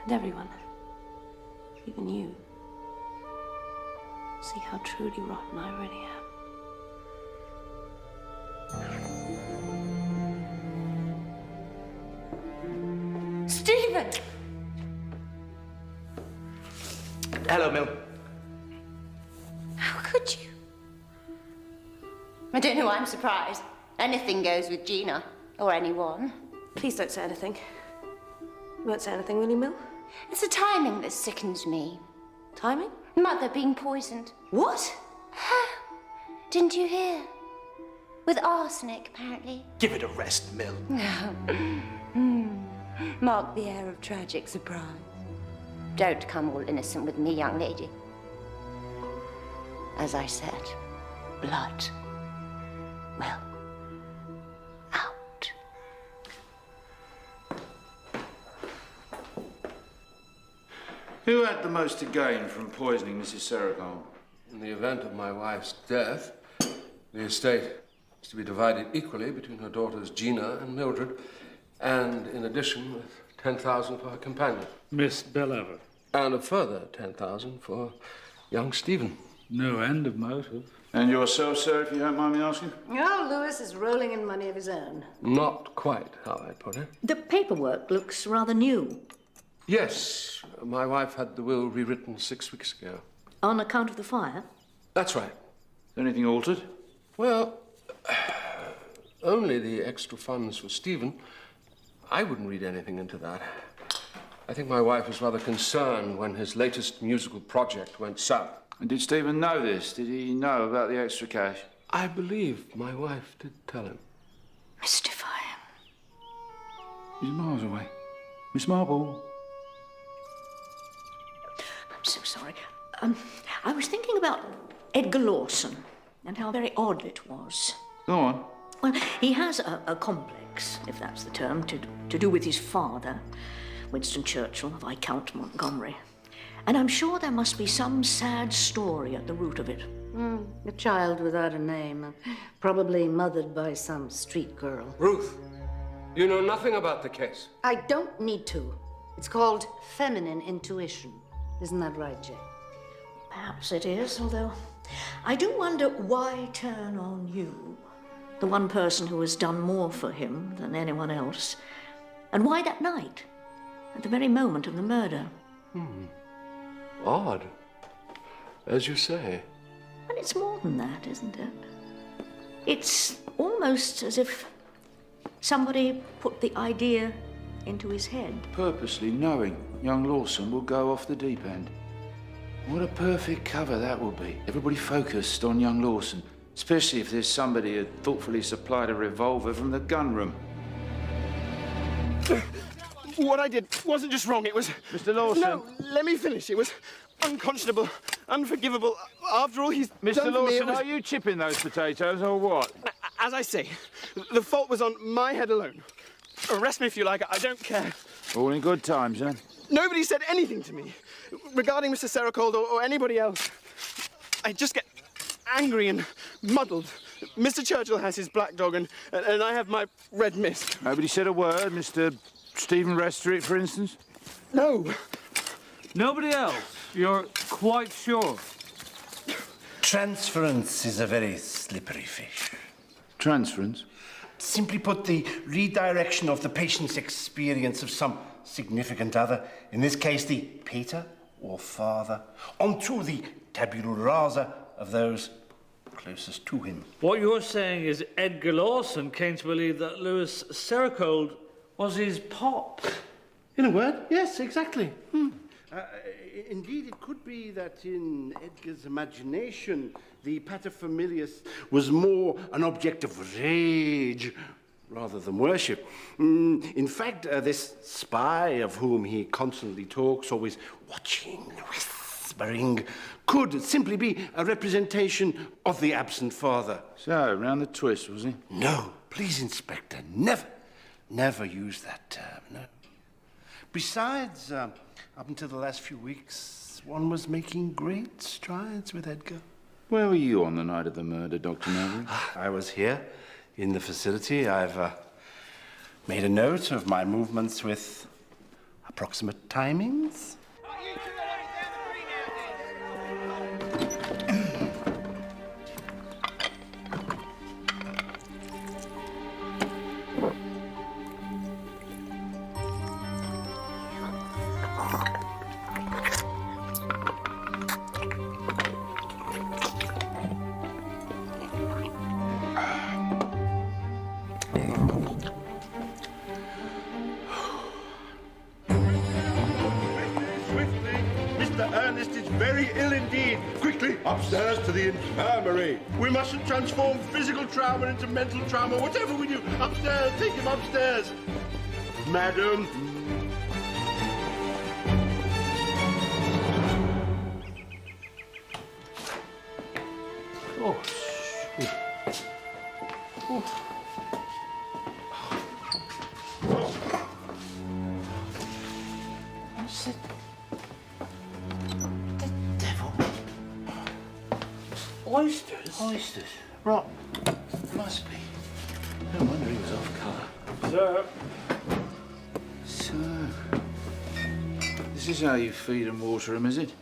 And everyone, even you, see how truly rotten I really am. Stephen! Hello, Mill. How could you? I don't know why I'm surprised. Anything goes with Gina. Or anyone. Please don't say anything. You won't say anything, will you, Mill? It's the timing that sickens me. Timing? Mother being poisoned. What? Didn't you hear? With arsenic, apparently. Give it a rest, Mill. Mark the air of tragic surprise. Don't come all innocent with me, young lady. As I said, blood will out. Who had the most to gain from poisoning Mrs. Serrocold? In the event of my wife's death, the estate is to be divided equally between her daughters Gina and Mildred, and in addition with 10,000 for her companion. Miss Bellever. And a further 10,000 for young Stephen. No end of motive. And yourself, sir, if you don't mind me asking? Oh, Lewis is rolling in money of his own. Not quite how I put it. The paperwork looks rather new. Yes, my wife had the will rewritten 6 weeks ago. On account of the fire? That's right. Anything altered? Well, only the extra funds for Stephen. I wouldn't read anything into that. I think my wife was rather concerned when his latest musical project went south. And did Stephen know this? Did he know about the extra cash? I believe my wife did tell him. Mystify him. He's miles away. Miss Marple. I'm so sorry. I was thinking about Edgar Lawson and how very odd it was. Go on. Well, he has a complex, if that's the term, to do with his father, Winston Churchill, Viscount Montgomery. And I'm sure there must be some sad story at the root of it. A child without a name, probably mothered by some street girl. Ruth, you know nothing about the case. I don't need to. It's called feminine intuition. Isn't that right, Jay? Perhaps it is, although I do wonder why turn on you, the one person who has done more for him than anyone else, and why that night, at the very moment of the murder. Odd, as you say. But it's more than that, isn't it? It's almost as if somebody put the idea into his head. Purposely knowing young Lawson will go off the deep end. What a perfect cover that will be. Everybody focused on young Lawson, especially if there's somebody who thoughtfully supplied a revolver from the gun room. What I did wasn't just wrong, it was... Mr. Lawson. No, let me finish. It was unconscionable, unforgivable. After all he's done Mr. for me, Lawson, it was... are you chipping those potatoes or what? As I say, the fault was on my head alone. Arrest me if you like, I don't care. All in good time, sir. Nobody said anything to me regarding Mr. Serrocold or anybody else. I just get angry and muddled. Mr. Churchill has his black dog and I have my red mist. Nobody said a word, Mr. Stephen Restrick, for instance? No. Nobody else? You're quite sure? Transference is a very slippery fish. Transference? Simply put, the redirection of the patient's experience of some significant other, in this case the pater or father, onto the tabula rasa of those closest to him. What you're saying is Edgar Lawson came to believe that Lewis Serrocold was his pop. In a word, yes, exactly. Indeed, it could be that in Edgar's imagination, the paterfamilias was more an object of rage rather than worship. In fact, this spy of whom he constantly talks, always watching, whispering, could simply be a representation of the absent father. So, round the twist, was he? No, please, Inspector, never use that term, no. Besides, up until the last few weeks, one was making great strides with Edgar. Where were you on the night of the murder, Dr. Maverick? I was here, in the facility. I've made a note of my movements with approximate timings. Upstairs to the infirmary. We mustn't transform physical trauma into mental trauma, whatever we do. Upstairs, take him upstairs. Madam. Oh, sweet. Oh. What's it? Oysters? Oysters. Right. Must be. No wonder he was off colour. Sir. So, this is how you feed and water him, is it?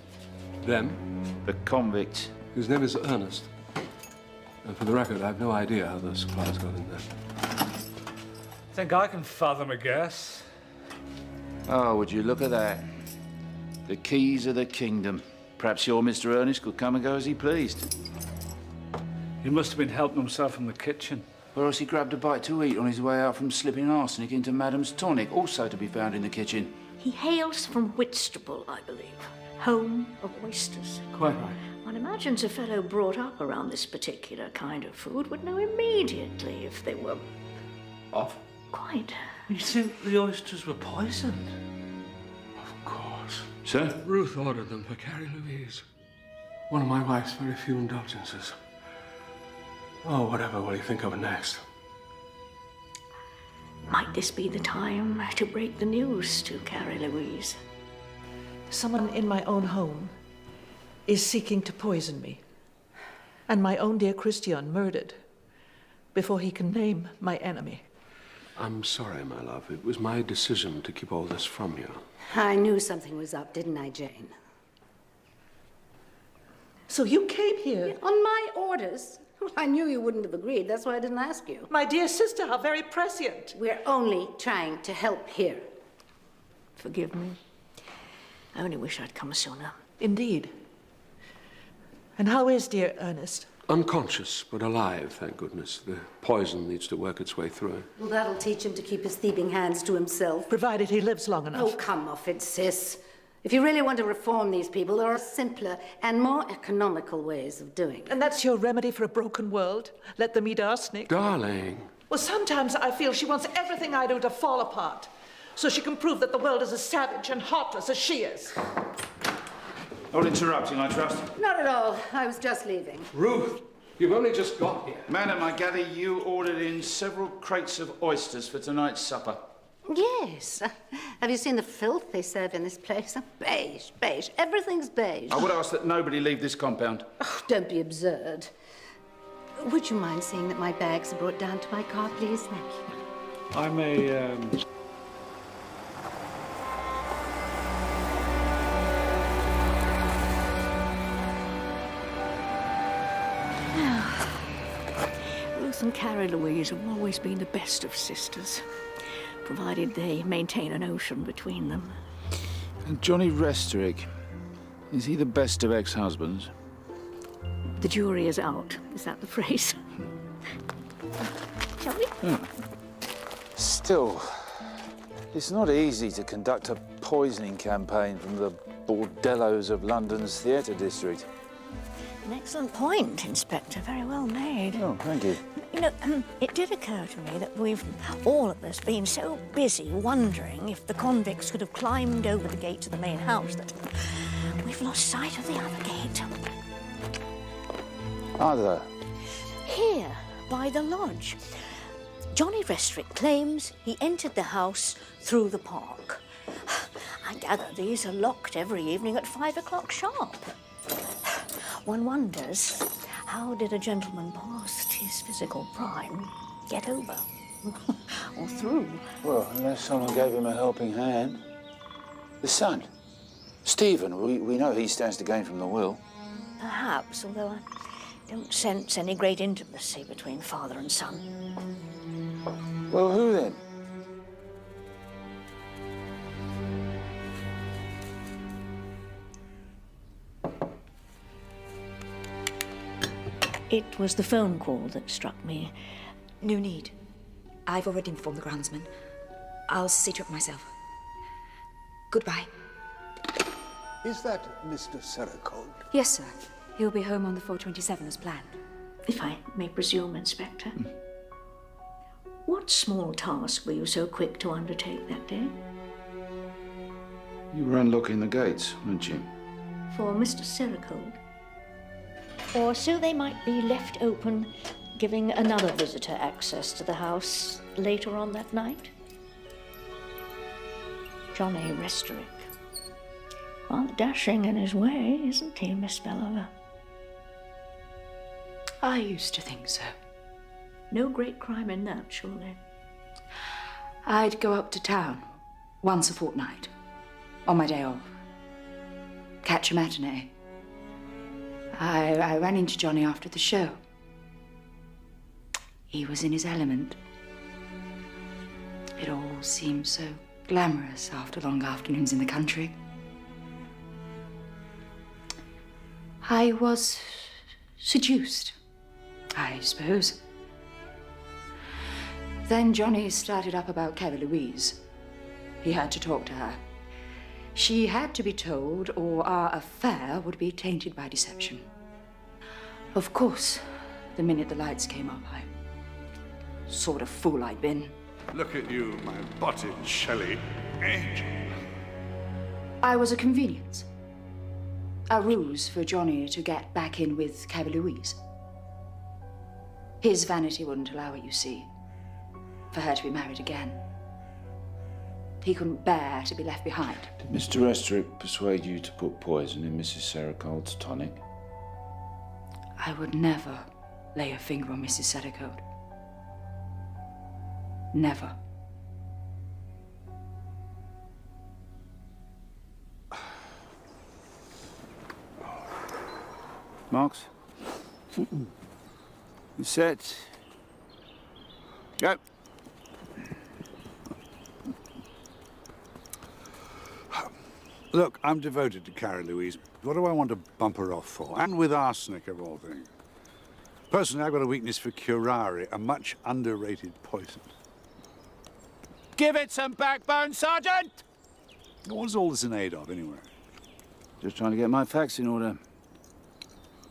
Them? The convicts. His name is Ernest. And for the record, I have no idea how the supplies got in there. Think I can fathom a guess. Oh, would you look at that? The keys of the kingdom. Perhaps your Mr. Ernest could come and go as he pleased. He must have been helping himself in the kitchen. Or else he grabbed a bite to eat on his way out from slipping arsenic into Madam's tonic, also to be found in the kitchen. He hails from Whitstable, I believe. Home of oysters. Quite right. One imagines a fellow brought up around this particular kind of food would know immediately if they were... Off? Quite. You think the oysters were poisoned? Of course. Sir? Ruth ordered them for Carrie-Louise. One of my wife's very few indulgences. Oh, whatever will he think of next? Might this be the time to break the news to Carrie-Louise? Someone in my own home is seeking to poison me. And my own dear Christian murdered before he can name my enemy. I'm sorry, my love. It was my decision to keep all this from you. I knew something was up, didn't I, Jane? So you came here? On my orders. Well, I knew you wouldn't have agreed. That's why I didn't ask you. My dear sister, how very prescient. We're only trying to help here. Forgive me. I only wish I'd come sooner. Indeed. And how is dear Ernest? Unconscious, but alive, thank goodness. The poison needs to work its way through. Well, that'll teach him to keep his thieving hands to himself. Provided he lives long enough. Oh, come off it, sis. If you really want to reform these people, there are simpler and more economical ways of doing it. And that's your remedy for a broken world? Let them eat arsenic? Darling. Well, sometimes I feel she wants everything I do to fall apart, so she can prove that the world is as savage and heartless as she is. Not interrupting, I trust. Not at all. I was just leaving. Ruth, you've only just got here. Madam, I gather you ordered in several crates of oysters for tonight's supper. Yes. Have you seen the filth they serve in this place? Beige, beige. Everything's beige. I would ask that nobody leave this compound. Oh, don't be absurd. Would you mind seeing that my bags are brought down to my car, please? Thank you. I may, Ruth and Carrie-Louise have always been the best of sisters, provided they maintain an ocean between them. And Johnny Resterick, is he the best of ex-husbands? The jury is out. Is that the phrase? Shall we? Still, It's not easy to conduct a poisoning campaign from the bordellos of London's theatre district. An excellent point, Inspector. Very well made. Oh, thank you. You know, it did occur to me that we've all of us been so busy wondering if the convicts could have climbed over the gate to the main house that we've lost sight of the other gate. Agatha. Here, by the lodge. Johnny Restrick claims he entered the house through the park. I gather these are locked every evening at 5 o'clock sharp. One wonders, how did a gentleman past his physical prime get over? Or through? Well, unless someone gave him a helping hand. The son, Stephen, we know he stands to gain from the will. Perhaps, although I don't sense any great intimacy between father and son. Well, who then? It was the phone call that struck me. No need. I've already informed the groundsman. I'll see to it myself. Goodbye. Is that Mr. Serrocold? Yes, sir. He'll be home on the 4:27 as planned. If I may presume, Inspector. What small task were you so quick to undertake that day? You were unlocking the gates, weren't you? For Mr. Serrocold? Or so they might be left open, giving another visitor access to the house later on that night? Johnny Restrick. Rather dashing in his way, isn't he, Miss Bellover? I used to think so. No great crime in that, surely. I'd go up to town once a fortnight, on my day off. Catch a matinee. I ran into Johnny after the show. He was in his element. It all seemed so glamorous after long afternoons in the country. I was seduced, I suppose. Then Johnny started up about Carrie-Louise. He had to talk to her. She had to be told, or our affair would be tainted by deception. Of course, the minute the lights came up, I... sort of fool I'd been. Look at you, my botted Shelley angel. I was a convenience. A ruse for Johnny to get back in with Carrie-Louise. His vanity wouldn't allow it, you see, for her to be married again. He couldn't bear to be left behind. Did Mr. Restrick persuade you to put poison in Mrs. Serrocold's tonic? I would never lay a finger on Mrs. Serrocold. Never. Marks? You set. Go. Look, I'm devoted to Carrie-Louise. What do I want to bump her off for? And with arsenic, of all things. Personally, I've got a weakness for curare, a much underrated poison. Give it some backbone, Sergeant! What's all this in aid of, anyway? Just trying to get my facts in order.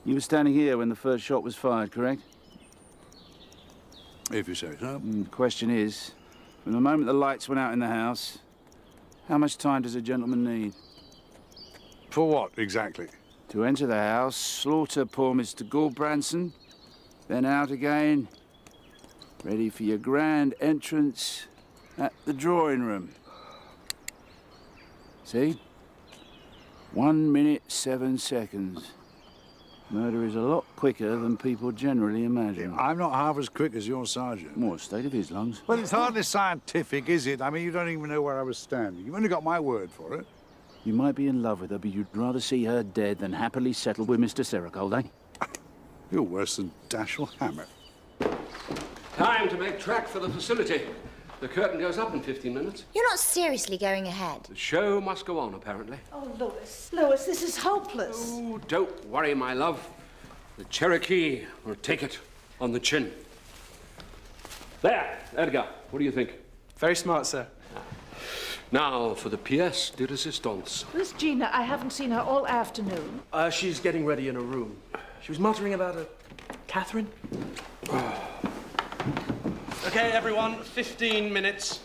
You were standing here when the first shot was fired, correct? If you say so. The question is, from the moment the lights went out in the house, how much time does a gentleman need? For what, exactly? To enter the house, slaughter poor Mr. Gulbranson, then out again, ready for your grand entrance at the drawing room. See? 1 minute, 7 seconds. Murder is a lot quicker than people generally imagine. I'm not half as quick as your sergeant. More state of his lungs. Well, it's hardly scientific, is it? I mean, you don't even know where I was standing. You've only got my word for it. You might be in love with her, but you'd rather see her dead than happily settle with Mr. Serrocold, eh? You're worse than Dashiell Hammett. Time to make track for the facility. The curtain goes up in 15 minutes. You're not seriously going ahead. The show must go on, apparently. Oh, Lewis. Lewis, this is hopeless. Oh, don't worry, my love. The Cherokee will take it on the chin. There, Edgar. What do you think? Very smart, sir. Now for the pièce de résistance. Where's Gina? I haven't seen her all afternoon. She's getting ready in her room. She was muttering about a Catherine. Okay, everyone, 15 minutes.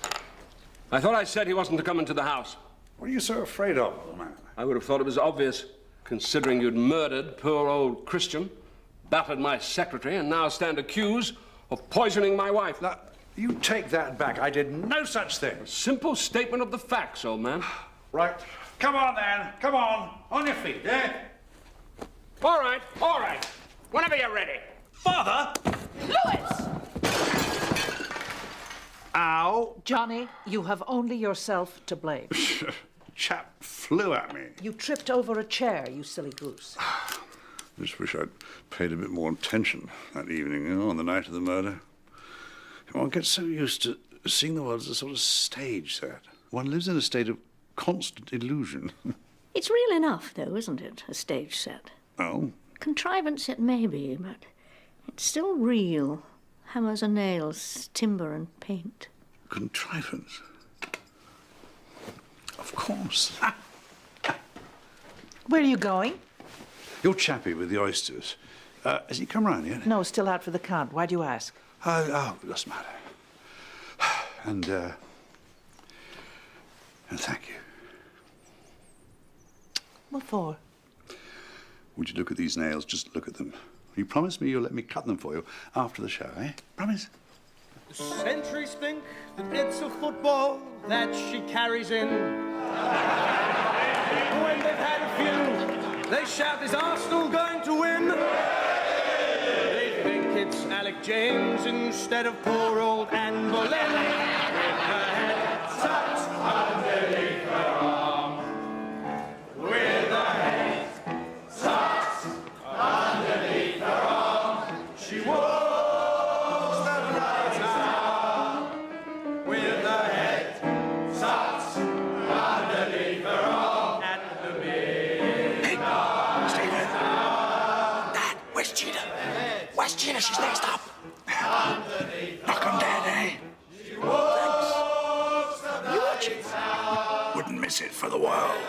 I thought I said he wasn't to come into the house. What are you so afraid of, old man? I would have thought it was obvious, considering you'd murdered poor old Christian, battered my secretary, and now stand accused of poisoning my wife. Now, you take that back. I did no such thing. A simple statement of the facts, old man. Right. Come on, then. Come on. On your feet, eh? All right. Whenever you're ready. Father! Lewis! Ow. Johnny, you have only yourself to blame. Chap flew at me. You tripped over a chair, you silly goose. Just wish I'd paid a bit more attention that evening, you know, on the night of the murder. One gets so used to seeing the world as a sort of stage set. One lives in a state of constant illusion. It's real enough, though, isn't it? A stage set. Oh? Contrivance it may be, but it's still real. Hammers and nails, timber and paint. Contrivance? Of course. Where are you going? Your chappie with the oysters. Has he come round yet? No, still out for the count. Why do you ask? Oh, it doesn't matter. And thank you. What for? Would you look at these nails? Just look at them. You promise me you'll let me cut them for you after the show, eh? Promise? The sentries think that it's a football that she carries in. When they've had a few, they shout, is Arsenal going to win? They think it's Alec James instead of poor old Anne Boleyn. With her head tucked underneath her arm. With her head tucked underneath her arm. She walks the bright town. With her head tucked underneath her arm. At the midnight. Stephen! Dad, where's Gina? Where's Gina? She's next up. Knock 'em dead, eh? Thanks. You watch it. Wouldn't miss it for the world.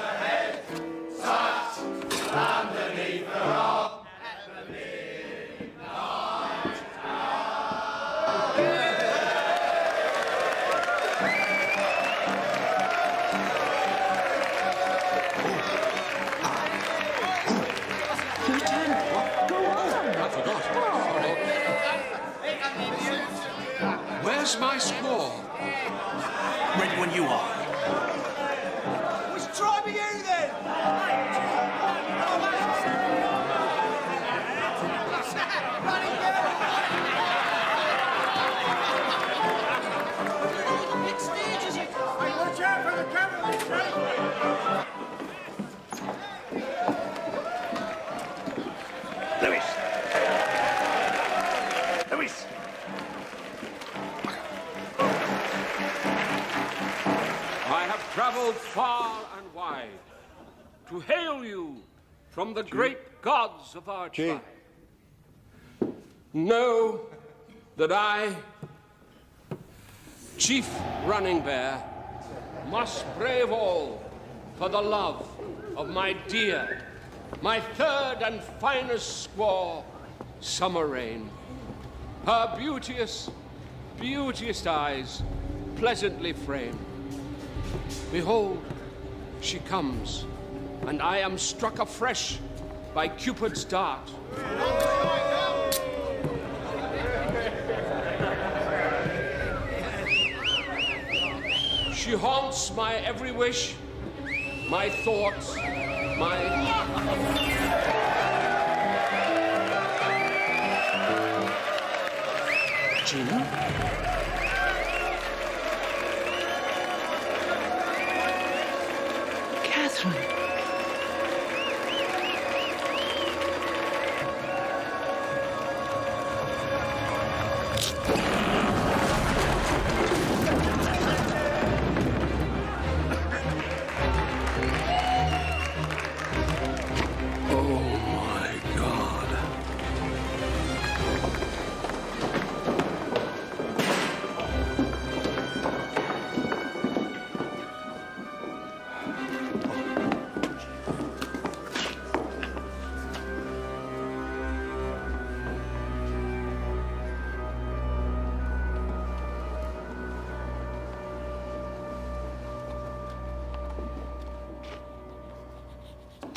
Tucked underneath her arm. Where's my squaw? Ready when you are. Let's try me you then! Watch out for the cavalry, Lewis! Lewis! I have traveled far and wide to hail you from the great gods of our tribe. Know that I, Chief Running Bear, must brave all for the love of my dear, my third and finest squaw, Summer Rain. Her beauteous, beauteous eyes pleasantly framed. Behold, she comes, and I am struck afresh by Cupid's dart. She haunts my every wish, my thoughts, my... Gina? Catherine.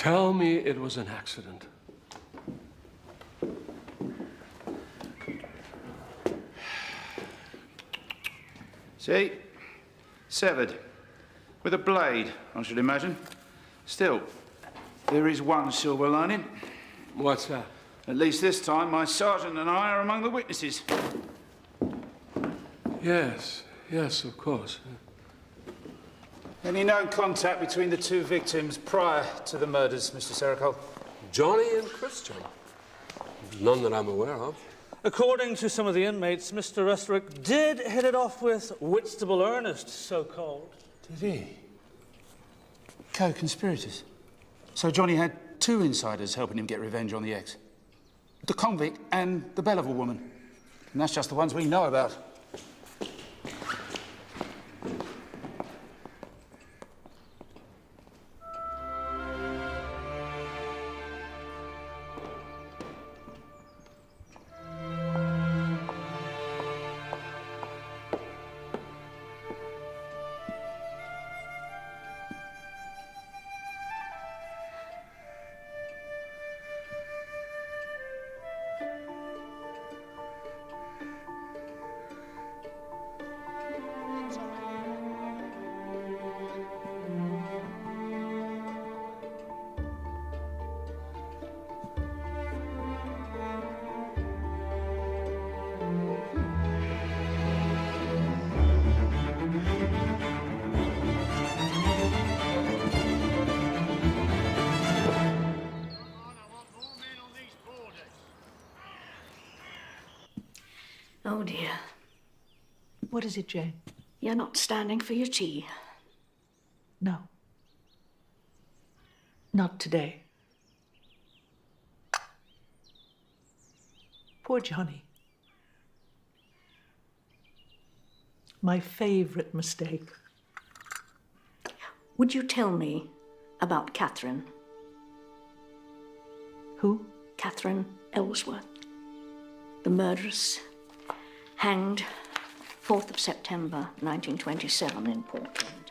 Tell me it was an accident. See? Severed. With a blade, I should imagine. Still, there is one silver lining. What's that? At least this time, my sergeant and I are among the witnesses. Yes, yes, of course. Any known contact between the two victims prior to the murders, Mr. Serrocold? Johnny and Christian? None that I'm aware of. According to some of the inmates, Mr. Restorick did hit it off with Whitstable Ernest, so-called. Did he? Co-conspirators. So Johnny had two insiders helping him get revenge on the ex. The convict and the Belleville woman. And that's just the ones we know about. Oh, dear. What is it, Jane? You're not standing for your tea. No. Not today. Poor Johnny. My favorite mistake. Would you tell me about Catherine? Who? Catherine Ellsworth. The murderess. Hanged 4th of September, 1927 in Portland.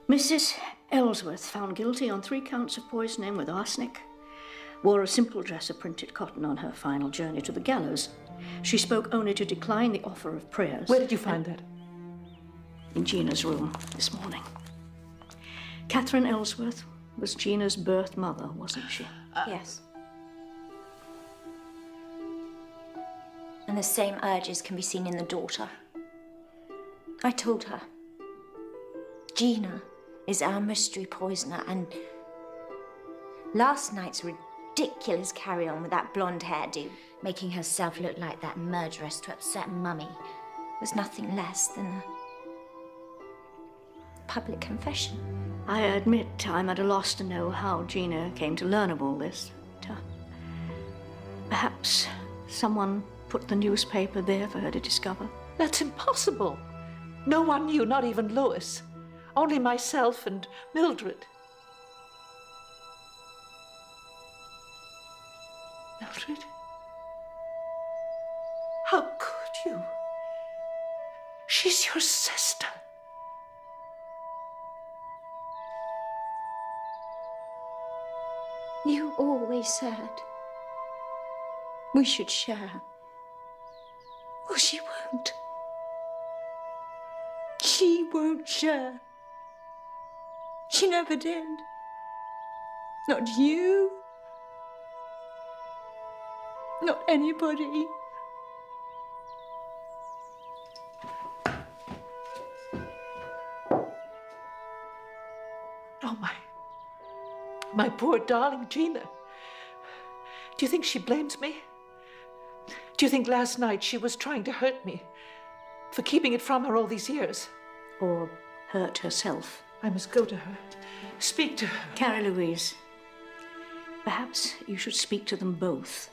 Mrs. Ellsworth, found guilty on 3 counts of poisoning with arsenic, wore a simple dress of printed cotton on her final journey to the gallows. She spoke only to decline the offer of prayers. Where did you find that? In Gina's room this morning. Catherine Ellsworth was Gina's birth mother, wasn't she? Yes. And the same urges can be seen in the daughter. I told her, Gina is our mystery poisoner, and last night's ridiculous carry-on with that blonde hairdo, making herself look like that murderess to upset Mummy, was nothing less than a public confession. I admit I'm at a loss to know how Gina came to learn of all this. Perhaps someone put the newspaper there for her to discover. That's impossible. No one knew, not even Lewis. Only myself and Mildred. Mildred? How could you? She's your sister. You always said we should share. Well, she won't. She won't share. She never did. Not you. Not anybody. Oh, my poor darling Gina. Do you think she blames me? Do you think last night she was trying to hurt me for keeping it from her all these years? Or hurt herself? I must go to her, speak to her. Carrie-Louise, perhaps you should speak to them both.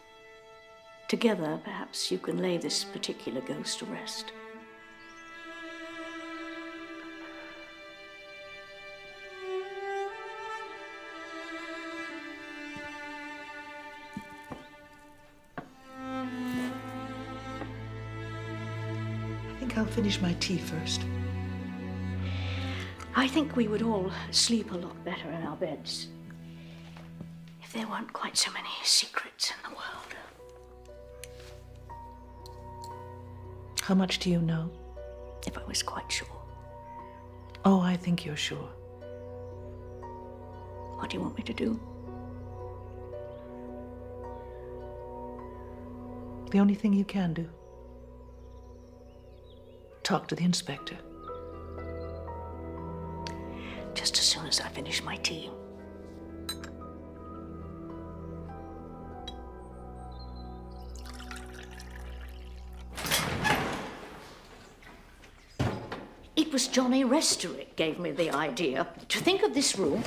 Together, perhaps you can lay this particular ghost to rest. I'll finish my tea first. I think we would all sleep a lot better in our beds if there weren't quite so many secrets in the world. How much do you know? If I was quite sure. Oh, I think you're sure. What do you want me to do? The only thing you can do. Talk to the inspector. Just as soon as I finish my tea. It was Johnny Restorick gave me the idea to think of this room,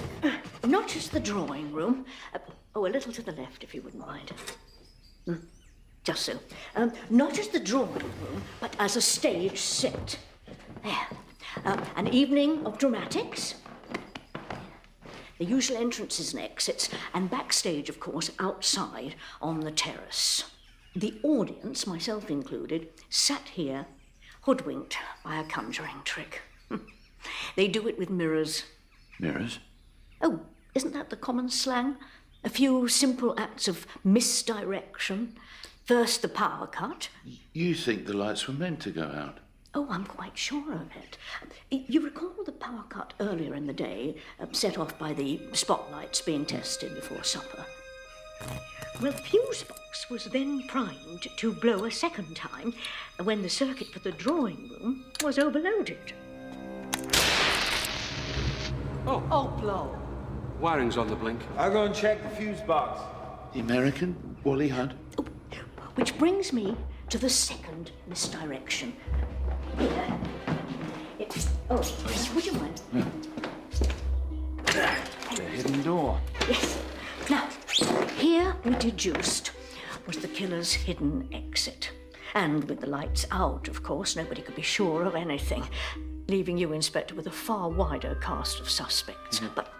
not as the drawing room, a little to the left, if you wouldn't mind. Just so. Not as the drawing room, but as a stage set. There. An evening of dramatics. The usual entrances and exits, and backstage, of course, outside on the terrace. The audience, myself included, sat here, hoodwinked by a conjuring trick. They do it with mirrors. Mirrors? Oh, isn't that the common slang? A few simple acts of misdirection. First, the power cut. You think the lights were meant to go out? Oh, I'm quite sure of it. You recall the power cut earlier in the day, set off by the spotlights being tested before supper? Well, the fuse box was then primed to blow a second time when the circuit for the drawing room was overloaded. Oh, blow. Wiring's on the blink. I'll go and check the fuse box. The American Wally Hunt? Which brings me to the second misdirection. Here. Would you mind? The hidden door. Yes. Now, here we deduced was the killer's hidden exit. And with the lights out, of course, nobody could be sure of anything, leaving you, Inspector, with a far wider cast of suspects. But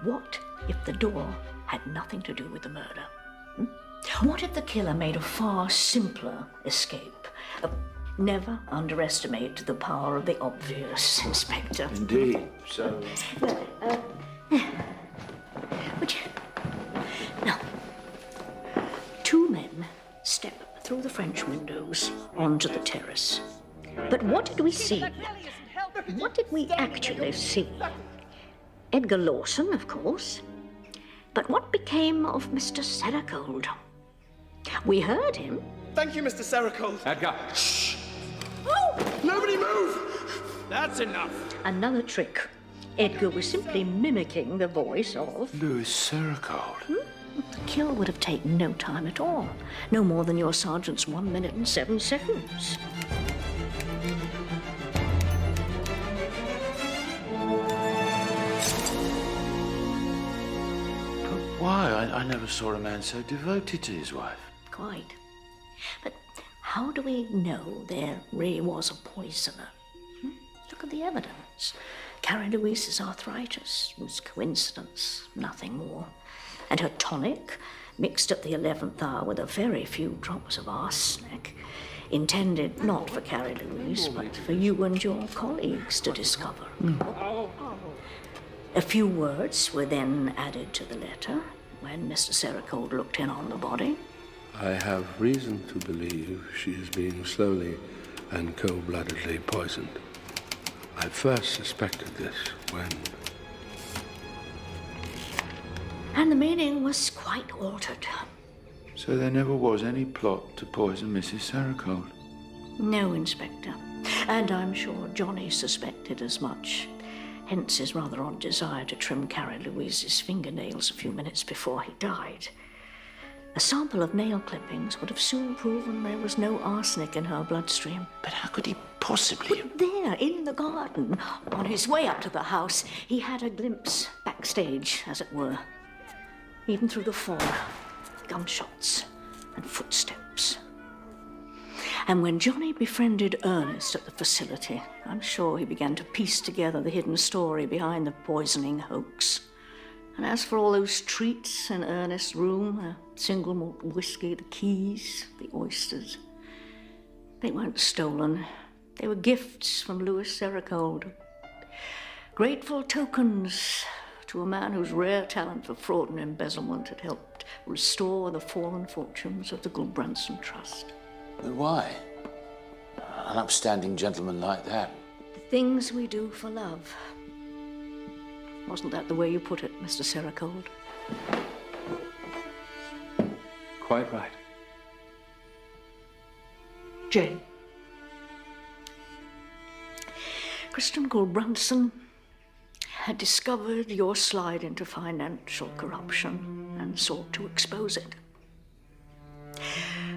what if the door had nothing to do with the murder? What if the killer made a far simpler escape? Never underestimate the power of the obvious, Inspector. Indeed. So... Now, two men step through the French windows onto the terrace. But what did we see? What did we actually see? Edgar Lawson, of course. But what became of Mr. Serrocold? We heard him. Thank you, Mr. Serrocold. Edgar. Shh! Oh! Nobody move! That's enough. Another trick. Edgar was simply mimicking the voice of... Lewis Serrocold. The kill would have taken no time at all. No more than your sergeant's 1 minute and 7 seconds. Why? I never saw a man so devoted to his wife. Quite. But how do we know there really was a poisoner? Look at the evidence. Carrie-Louise's arthritis was coincidence, nothing more. And her tonic, mixed at the 11th hour with a very few drops of arsenic, intended not for Carrie-Louise, but for you and your colleagues to discover. A few words were then added to the letter when Mr. Serrocold looked in on the body. I have reason to believe she is being slowly and cold-bloodedly poisoned. I first suspected this when... And the meaning was quite altered. So there never was any plot to poison Mrs. Serrocold? No, Inspector. And I'm sure Johnny suspected as much. Hence his rather odd desire to trim Carrie-Louise's fingernails a few minutes before he died. A sample of nail clippings would have soon proven there was no arsenic in her bloodstream. But how could he possibly... But there, in the garden, on his way up to the house, he had a glimpse backstage, as it were. Even through the fog, gunshots and footsteps. And when Johnny befriended Ernest at the facility, I'm sure he began to piece together the hidden story behind the poisoning hoax. And as for all those treats in Ernest's room, a single malt whiskey, the keys, the oysters, they weren't stolen. They were gifts from Lewis Serrocold. Grateful tokens to a man whose rare talent for fraud and embezzlement had helped restore the fallen fortunes of the Gulbranson Trust. But why? An upstanding gentleman like that. The things we do for love. Wasn't that the way you put it, Mr. Serrocold? Quite right. Jane. Christian Gulbranson had discovered your slide into financial corruption and sought to expose it.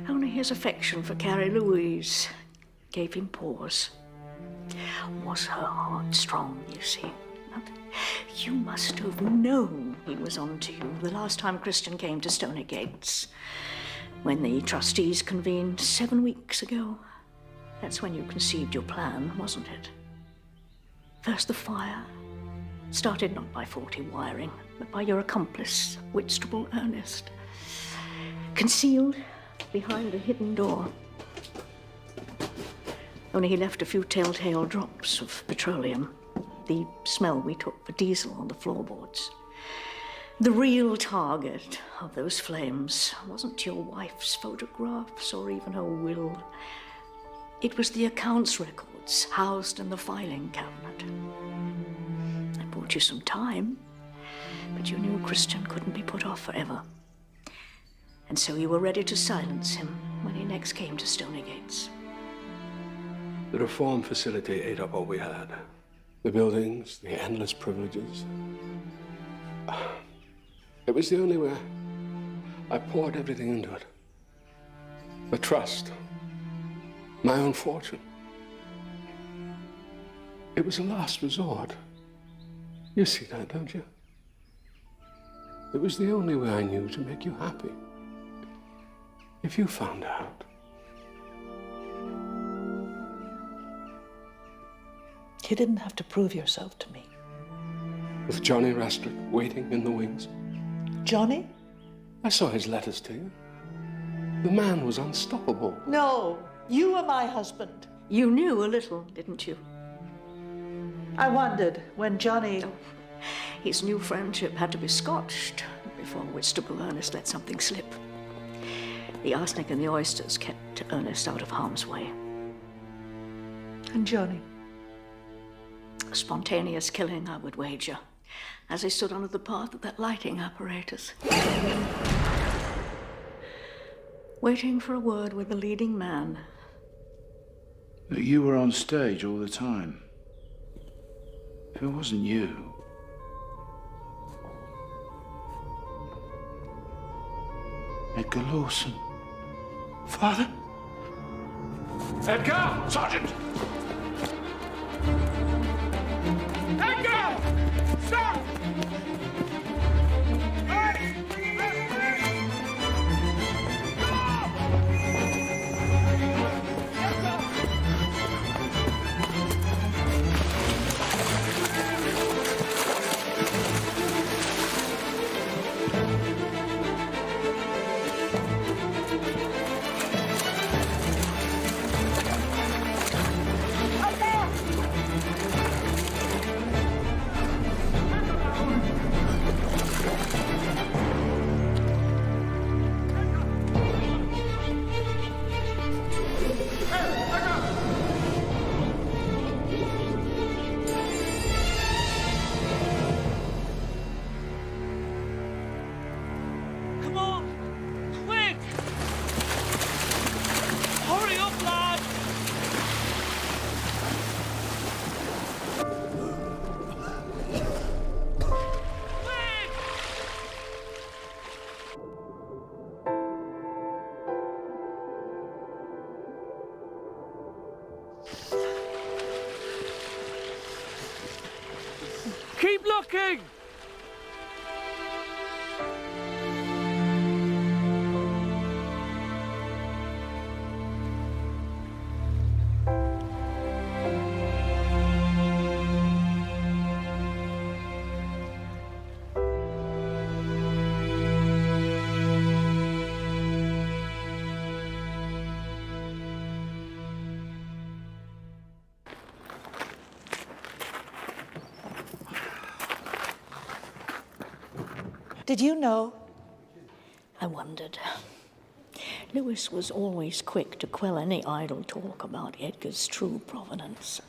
Only his affection for Carrie-Louise gave him pause. Was her heart strong, you see? You must have known he was on to you the last time Christian came to Stony Gates, when the trustees convened 7 weeks ago. That's when you conceived your plan, wasn't it? First the fire, started not by faulty wiring, but by your accomplice, Whitstable Ernest, concealed behind a hidden door. Only he left a few telltale drops of petroleum, the smell we took for diesel on the floorboards. The real target of those flames wasn't your wife's photographs or even her will. It was the accounts records housed in the filing cabinet. It bought you some time, but you knew Christian couldn't be put off forever. And so you were ready to silence him when he next came to Stony Gates. The reform facility ate up all we had. The buildings, the endless privileges. It was the only way. I poured everything into it. The trust. My own fortune. It was a last resort. You see that, don't you? It was the only way I knew to make you happy. If you found out. You didn't have to prove yourself to me. With Johnny Rastrick waiting in the wings. Johnny? I saw his letters to you. The man was unstoppable. No, you were my husband. You knew a little, didn't you? I wondered when Johnny... Oh, his new friendship had to be scotched before Whitstable Ernest let something slip. The arsenic and the oysters kept Ernest out of harm's way. And Johnny? A spontaneous killing, I would wager, as he stood under the path of that lighting apparatus. Waiting for a word with the leading man. You were on stage all the time. If it wasn't you... Edgar Lawson. Father? Edgar! Sergeant! Edgar! Stop! Keep looking! Did you know? I wondered. Lewis was always quick to quell any idle talk about Edgar's true provenance.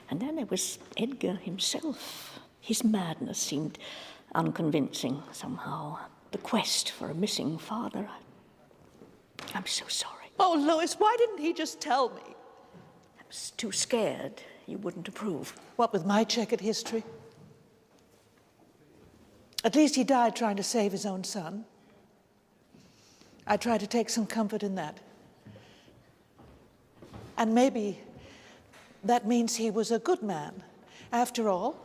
And then there was Edgar himself. His madness seemed unconvincing somehow. The quest for a missing father. I'm so sorry. Oh, Lewis, why didn't he just tell me? I was too scared you wouldn't approve. What with my checkered history? At least he died trying to save his own son. I try to take some comfort in that. And maybe that means he was a good man. After all,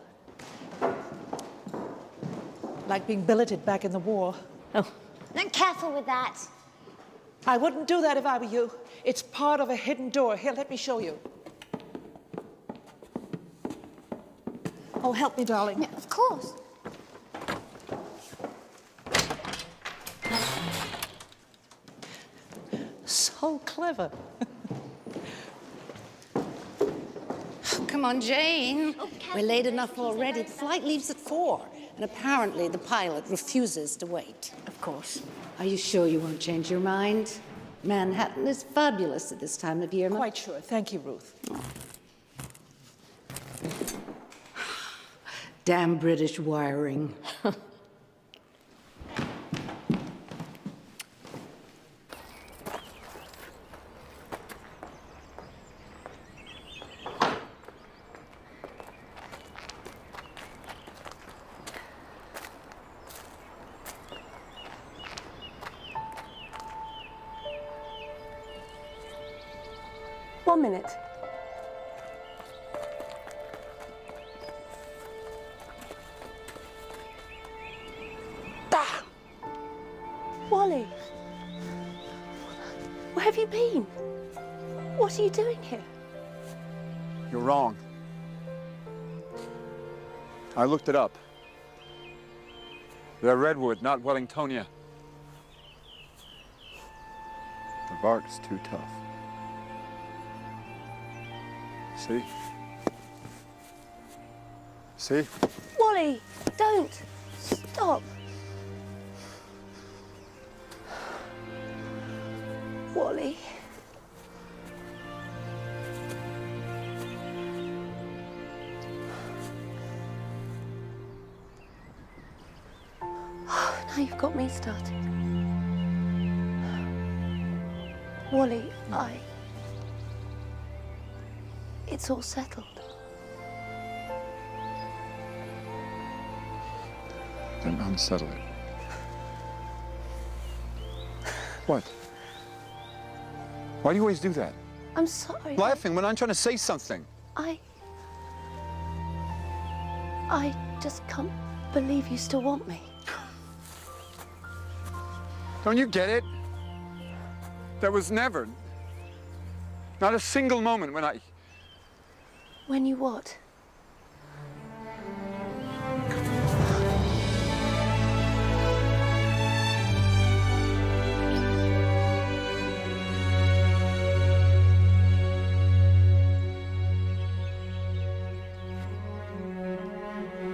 like being billeted back in the war. Oh. Now, careful with that. I wouldn't do that if I were you. It's part of a hidden door. Here, let me show you. Oh, help me, darling. Yeah, of course. So clever. Come on, Jane. We're late enough already. The flight leaves at 4, and apparently the pilot refuses to wait. Of course. Are you sure you won't change your mind? Manhattan is fabulous at this time of year. Quite sure. Thank you, Ruth. Damn British wiring. One minute. Damn! Wally! Where have you been? What are you doing here? You're wrong. I looked it up. They're redwood, not Wellingtonia. The bark's too tough. See? See? Wally, don't! Stop! Wally. Now you've got me started. Wally, it's all settled. Then unsettle it. What? Why do you always do that? I'm sorry. Laughing when I'm trying to say something. I just can't believe you still want me. Don't you get it? There was never, not a single moment when I... When you what?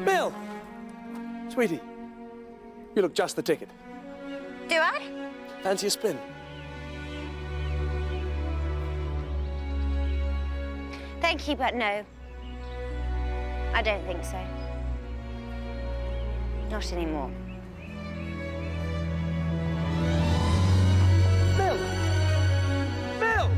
Bill! Sweetie, you look just the ticket. Do I? Fancy a spin? Thank you, but no. I don't think so. Not anymore. Bill! Bill!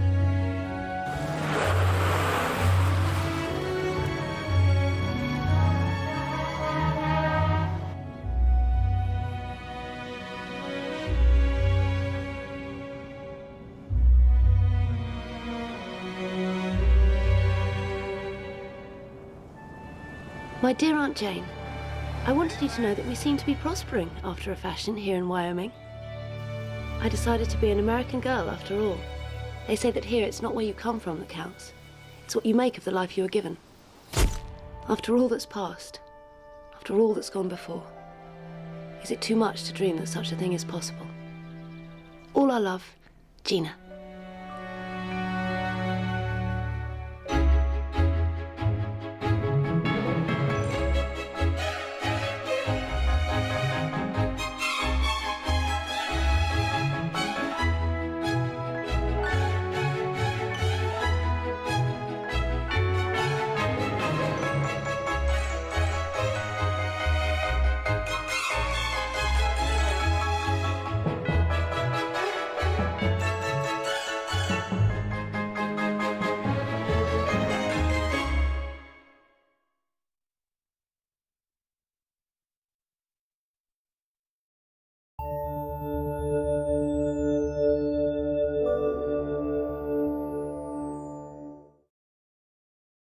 My dear Aunt Jane, I wanted you to know that we seem to be prospering after a fashion here in Wyoming. I decided to be an American girl after all. They say that here it's not where you come from that counts. It's what you make of the life you are given. After all that's passed, after all that's gone before, is it too much to dream that such a thing is possible? All our love, Gina.